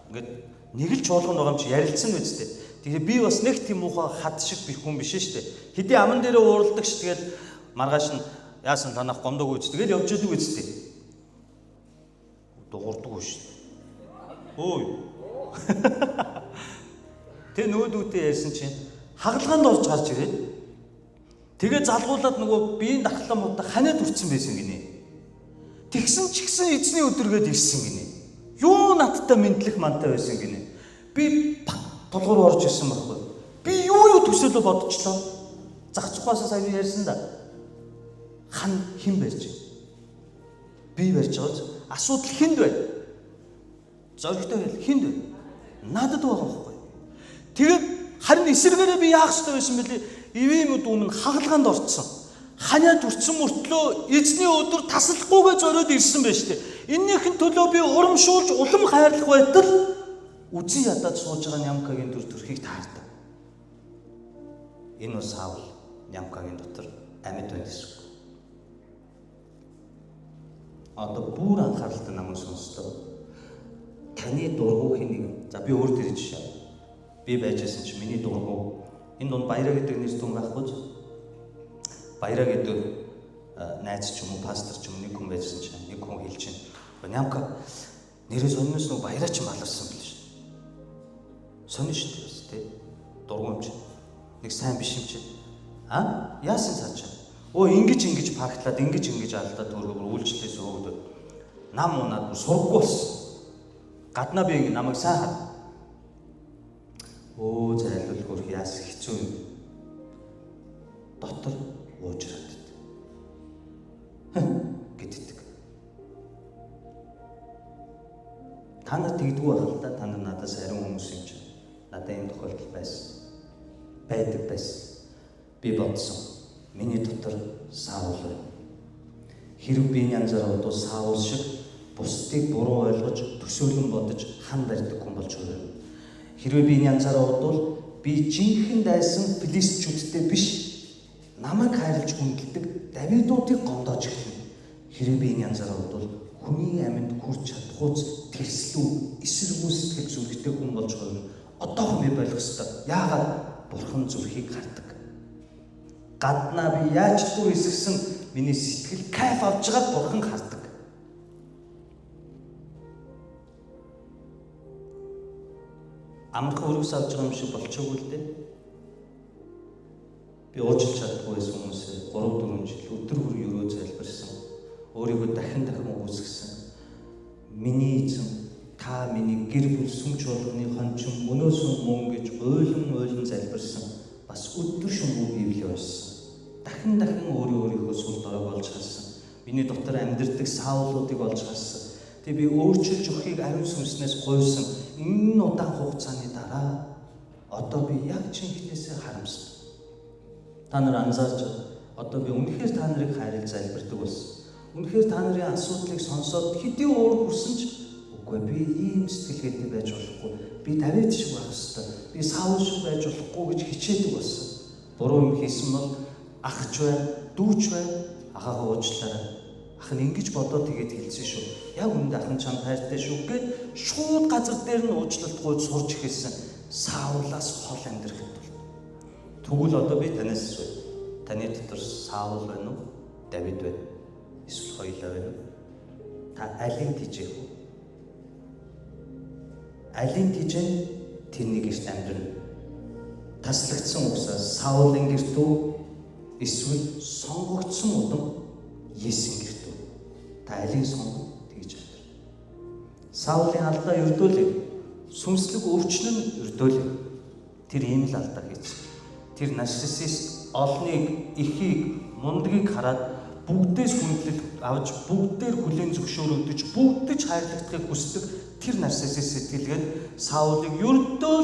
ингээд нэг л чуулганд байгаа юм чи ярилцсан үсттэй. Тэгээ би бас нэг тийм муухай хад шиг би хүн биш шүү дээ. Хэдий аман дээрээ уурладаг ш тэгэл маргааш нь яасан танах гомдог үз. Тэгэл явж идэг үсттэй. Дуурдаг шүү дээ. Өө. Тэгээ нөгөөдүүтээ ярьсан чинь хагалгаанд орж гарч ирээд Тэгээ залгуулад нөгөө биеийн дархлаамуудаа ханиад үрцэн байсан гинэ. Тэгсэн ч гэсэн эзний өдргээд ирсэн гинэ. Юу надтай мэдлэх мантай байсан гинэ. Би толгоор орж ирсэн байхгүй. Би юу төсөөлө бодчихлоо. Зах зохиосоо сая ярьсан да. Хэн барьж байна? Би барьж байгааз асуудал хэнд байна? Зоригтой байл хэнд байна? Надад байгаа байхгүй. Тэгээд харин эсэргээрээ би яах ёстой байсан бэлээ? Ивэмүүд өмнө хагалгаанд орцсон. Ханиад үрцэн мөртлөө эзний өдөр таслахгүйгээ зориод ирсэн байж тээ. Эннийхэн төлөө би урамшуулж улам хайрлах байтал үзий ядаад сууж байгаа Нямкагийн дүр төрхийг таардаг. Энэ бас Саул Нямкагийн дотор амьд байна гэсэн. Одоо бүр анхааралтай намайг сонсдоо. Таны дургуухын нэг. За би өөр дээр жишээ. Би байжсэн чи миний дургуу. Энэ дунд Баяраа гэдэг нэр дүн байхгүй ч. Баяраа гэдэг найз ч юм уу, пастор ч юм уу нэг хүн байжсэн чинь нэг хүн хэлж байна. Нямка нэрээс өнөөс нөгөө Баяраа ч маларсан байл шүү. Сони шүү дээ бас тий. Дургуун юм чи. Нэг сайн биш юм чи. Яасан цаачаа. Ингэж пагтлаад ингэж алдаад өөрөөр үйлчлээс өгдөө. Нам унаад сургаггүй болсон. Гаднаа би намайг сайн хад. Зайлуул хөрх яас хэцүү юм. Дотор уужраад гэдэг. Та нар тэгдэггүй байх л да. Та нар надаас ариун хүмүүс юм чинь. Надад энэ тохиолдол байдаг байсан. Би бодсон. Миний дотор Саул байна. Хэрв би янзаар бодвол Саул шиг бусдыг буруу ойлгож, төсөөлөн бодож хан барьдаг хүн болж байна. Хэрвээ би янзаар бодвол би жинхэнэ дайсан филистичүүдтэй биш, намайг хайрлаж хүндэлдэг Давидуудыг гомдоож эхэлнэ. Хэрвээ би янзаар бодвол хүний амьд хүрч чадхууц тэрслүү, эсэргүү сэтгэл зүрхтэй хүн болж байна. Одоохон би болох ёстой. Яагаад Бурхан зүрхийг хардаг? Гаднаа би яаж түр эсгсэн миний сэтгэл кайф авч байгаад Бурхан хардаг. Амархан өргөс авч байгаа юм шиг болчихгүй л дээ. Би уучлах чаддаггүй байсан хүмүүсээ 3-4 жил өдөр бүр өрөө залбирсан. Өөрийгөө дахин үүсгэсэн. Миний эзэн та миний гэр бүл сүмж болгоны хончин мөнөөсөн мөн гэж ойлон залбирсан. Бас өдөр шөнөгүй Библи уншсан. Дахин өөрийнхөө сүл дорой болж харсан. Миний дотор амьдэрдэг Саулуудыг олж харсан. Тэгээ би өөрчилж өгөхийг ариун сүнснээс гуйсан. Энэ удаан хугацааны дараа одоо би яг чинхнээсээ харамсав. Та нар анзаарч одоо би үнэхээр та нарыг хайрлаж залбирдаг болсон. Үнэхээр та нарын асуудлыг сонсоод хэдийн өөр хүрсэн ч үгүй би ийм сэтгэлгээтэй байж болохгүй. Би Давид шиг байх ёстой. Би Саул шиг байж болохгүй гэж хичээдэг болсон. Буруу юм хийсэн бол ахч бай, дүүч бай, ахаа уучлаарай. Ах нь ингэж бодоод тэгээд хэлсэн шүү. Яг үүнд ах нь чамд хайртай шүү гэд шууд газар дээр нь уучлалт гуйж сурч эхэлсэн. Саулаас хол амьдрахад бол. Тэгвэл одоо би танаас асууя. Таны дотор Саул байна уу? Давид байна уу? Эсвэл хоёулаа байна уу? Та алийг тижээх үү? Алийг тижээ тэрний гэрт амьдрна. Таслагдсан угсаас Саулын гэрт үү? Эсвэл сонгогдсон удам Есүсийн гэрт үү? Та алийг сонгох тэгж байна. Саулын алдаа ердөөлөв. Сүнслэг өвчин нь ердөөлөв. Тэр ийм л алдаа хийсэн. Тэр нарциссист олныг, эхийг, мундгийг хараад бүгдээс хүндлэл авч, бүгдээр хүлээн зөвшөөрөгдөж, бүгдэж хайрлагдахыг хүсдэг тэр нарциссист сэтгэлгээд Саулыг ердөө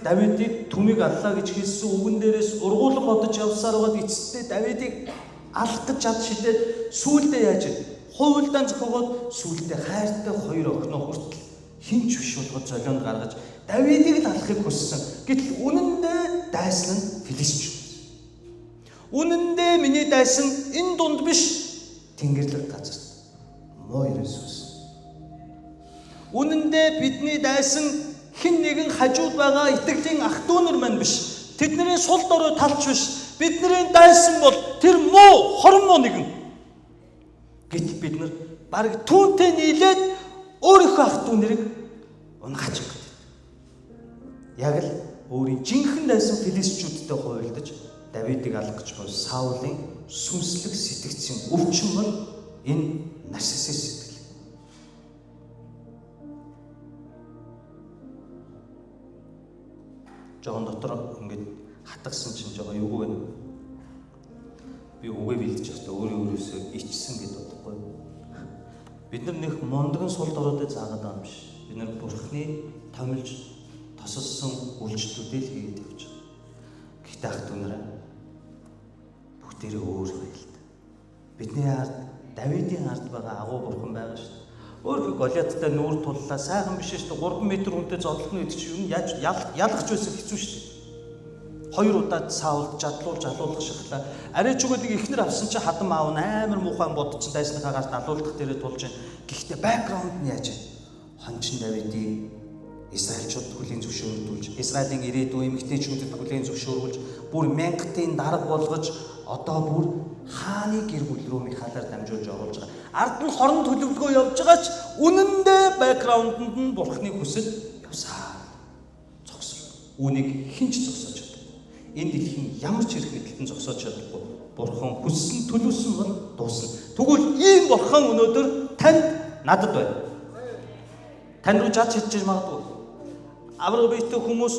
Давидыг түмийг аллаа гэж хэлсэн үгэн дээрээс ургуулan бодож явсаар байгаад эцэстээ Давидыг алах гэж чад шидээд сүүлдээ яаж хуйлдаан зохиогоод сүүлдээ хайртай хоёр охиноо хүртэл хинч биш болгож золионд гаргаж Давидыг л алахыг хүссэн. Гэтэл үнэндээ дайсан нь филистичүүд. Үнэндээ миний дайсан энэ дунд биш Тэнгэрлэг газар муу Иесус. Үнэндээ бидний дайсан хэн нэгэн хажууд байгаа итгэлийн ах дүүнэр маань биш. Тэдний сул дорой талч биш. Бидний дайсан бол тэр муу хорон муу нэгэн. Гэтэл бид нар баг түүнтэй нийлээд өөрийнхөө ах дүүнэрийг унгаач гэдэг. Яг л өөрийн жинхэнэ дайсан филистичүүдтэй хуйлдаж Давидыг алах гэж буй Саулын сүнслэг сэтгцийн өвчин бол энэ нарциссист сэтгэл. Жохон дотор ингээд хатгсан чинь жоо юу вэ? Би үгээ бэлдэж байхдаа өөрөөсөө ичсэн гэдээ бодохгүй. Бид нар нэг мондгон сул дороотой заагаад байгаа юм биш. Бид нар Бурхны томилж тосолсон үйлчлүүдийг хийгээд явж байгаа. Гэхдээ ах дүүнараа бүгдээрээ өөр байл. Бидний ард, Давидын ард байгаа агуу Бурхан байгаа шүү дээ. Өөрөө Голиаттай нүүр туллаа, сайхан биш шүү дээ. 3 метр хүнтэй зодлохны үед чи юу яаж ялгах байсан хэцүү шүү дээ. 2 удаа Саулд алуулах шахлаа. Арай ч үгээд ихнэр авсан чи хадам аав амар муухай бодчихсон дайсныхаа гарт алуулах дээрээ тулж байна. Гэхдээ бэкграунд нь яаж вэ? Хончин Давидын Израильчууд хүлийн зөвшөөрлүүлж, Израилийн ирээдүйн эмэгтэйчүүдэд хүлийн зөвшөөрүүлж, бүр мянгатын дарга болгож, одоо бүр хааны гэр бүл рүү Михаилаар дамжуулж оруулж байгаа. Ард нь хорон төлөвлөгөө явж байгаа ч үнэндээ бэкграундд нь Бурхны хүсэл явсаар зогсов. Үүнийг хинч зогсоож чадахгүй. Энэ дэлхийн ямар ч хэрэг мэдлэлтэн зогсоож чадахгүй. Бурхан хүссэн төлөвсөн бол дуусна. Тэгвэл ийм Бурхан өнөөдөр танд надад байна. Танд руу жаач хэлж магадгүй. Авраг биетэй хүмүүс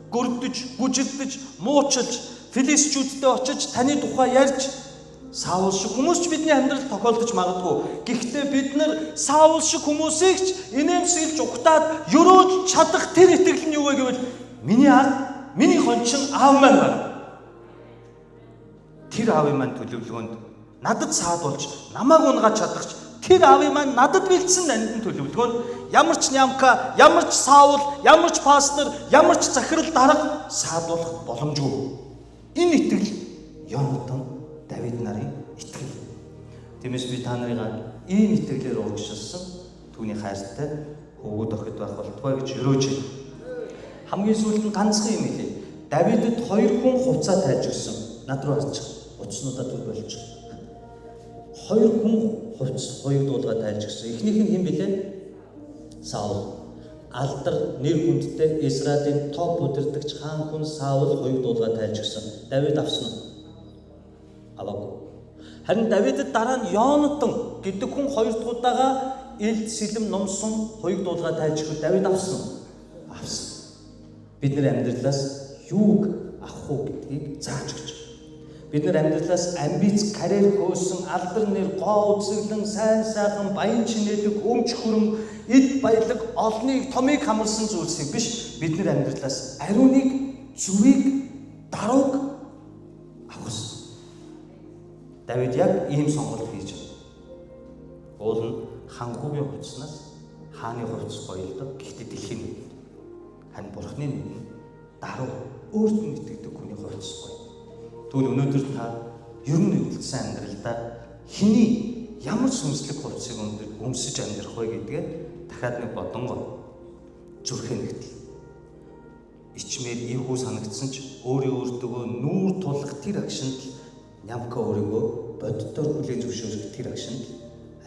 гөрдөж, гүжигдэж, муучилж, филистичүүдтэй очиж таны тухай ярьж Саул шиг хүмүүс ч бидний амьдралд тохиолдож магадгүй. Гэхдээ бид нар Саул шиг хүмүүсийг ч инээмсэглэж угтаад ёроож чадах тэр итгэл нь юу вэ гэвэл миний ард, миний хончин аав маань байна. Тэр аавын маань төлөвлөгөөнд надад саад болж намайг унгаж чадахч тэр аавын маань надад бэлдсэн нандин төлөвлөгөөнд ямар ч нямка, ямар ч Саул, ямар ч пастор, ямар ч захирал дарга саадуулах боломжгүй. Энэ итгэл Йонатан, Давид нарын итгэл. Тиймээс би та нарыг ийм итгэлээр урагшилсан түүний хайртай хөвгүүд охид байх болтугай гэж өрөөж байна. Хамгийн сүүлд нь ганцхан юм хэлээ. Давидд 2 хүн хувцас тайлж өгсөн. Над руу харчих. Утаснуудаа төр болж байгаа. 2 хүн хувцас хоёуд дуулгаа тайлж өгсөн. Эхнийх нь хэн бэлээ? Саул. Алдар нэр хүндтэй Израилийн топ удирдагч хаан хүн Саул хоёуд дуулгаа тайлж өгсөн. Давид авсан уу? Аваагүй. Харин Давидд дараа нь Йонатан гэдэг хүн 2 дахь удаага элд сэлэм номсон хоёуд дуулгаа тайлж өгөх Давид авсан уу? Авсан. Бид нар амьдралаас юуг авах уу гэдгийг зааж өгч. Бид нар амьдралаас амбиц, карьер хөөсөн, алдар нэр, гоо үзэглэн, сайн сайхан, баян чинэлэг, өмч хөрөн, эд баялаг, олныг, томыг хамарсан зүйлсийг биш, бид нар амьдралаас ариуныг, зүрийг, дарууг авах ёстой. Давид яг ийм сонголт хийж байна. Уул нь ханхугийн хувцснаас хааны хувцас гоёлдог, гэхдээ дэлхийн нэг. Харин Бурхны нэг нь даруу, өөрт нь итгэдэг хүний хувцас гоё. Тэгвэл өнөөдөр та ер нь үлдсэн амьдралдаа хэний ямар сүнслэг хувцсыг өмсөж амьдрах вэ гэдгээ дахиад нэг бодонгоо зүрхээ нэгтэл. Ичмээр эвгүй санагдсан ч өөртөө нүүр тулах тэр агшинд нямка өөрийгөө боддоор хүлээн зөвшөөрөх тэр агшинд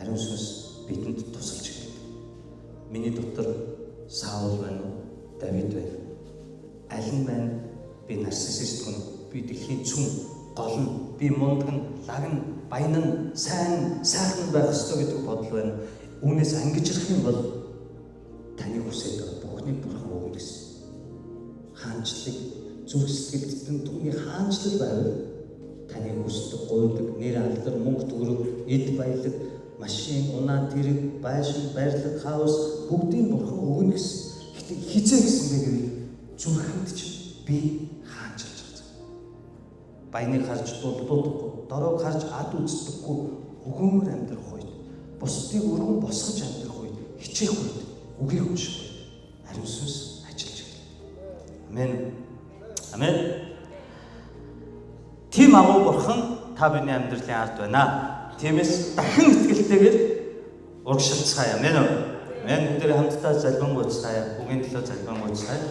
ариун сүнс бидэнд тусалж ирдэг. Миний дотор Саул байна уу? Давид байна. Аль нь байна? Би нарциссист хүн. Би дэлхийн цүн, гол нь, би мундаг нь, лаг нь, баян нь, сайхан байх ёстой гэдэг бодол байна. Үүнээс ангижрах юм бол таны хүсэж байгаа Бурхны Бурхан өгнө гэсэн. Хаанчлыг зүрх сэтгэлдэн түүний хаанчлал байвал таны хүсдэг, гуйдаг, нэр алдар, мөнгө төгрөг, эд баялаг, машин, унаа, тэрэг, байшин, байрлал, хаус бүгдийг Бурхан өгнө гэсэн. Гэтэ хизээ гэсэн бэ гэвэл зүрхэнд ч би хаанчилж байгаа. Баяныг харж дулдуулахгүй, дорог харж ад үздэггүй, өгөөмөр амьдрах үед, бусдыг өргөн босгож амьдрах үед, хичээх үед, үгийг унших үед ариун сүнс ажиллаж эхэлнэ. Амен. Амен. Тийм агуу Бурхан та бидний амьдралын ард байна. Тиймээс дахин итгэлтэйгээр урагшилцгаая. Амен. Амен. Бүгдээ хамтдаа залбирanгуйцгаая. Үгийн төлөө залбирanгуйцгаая.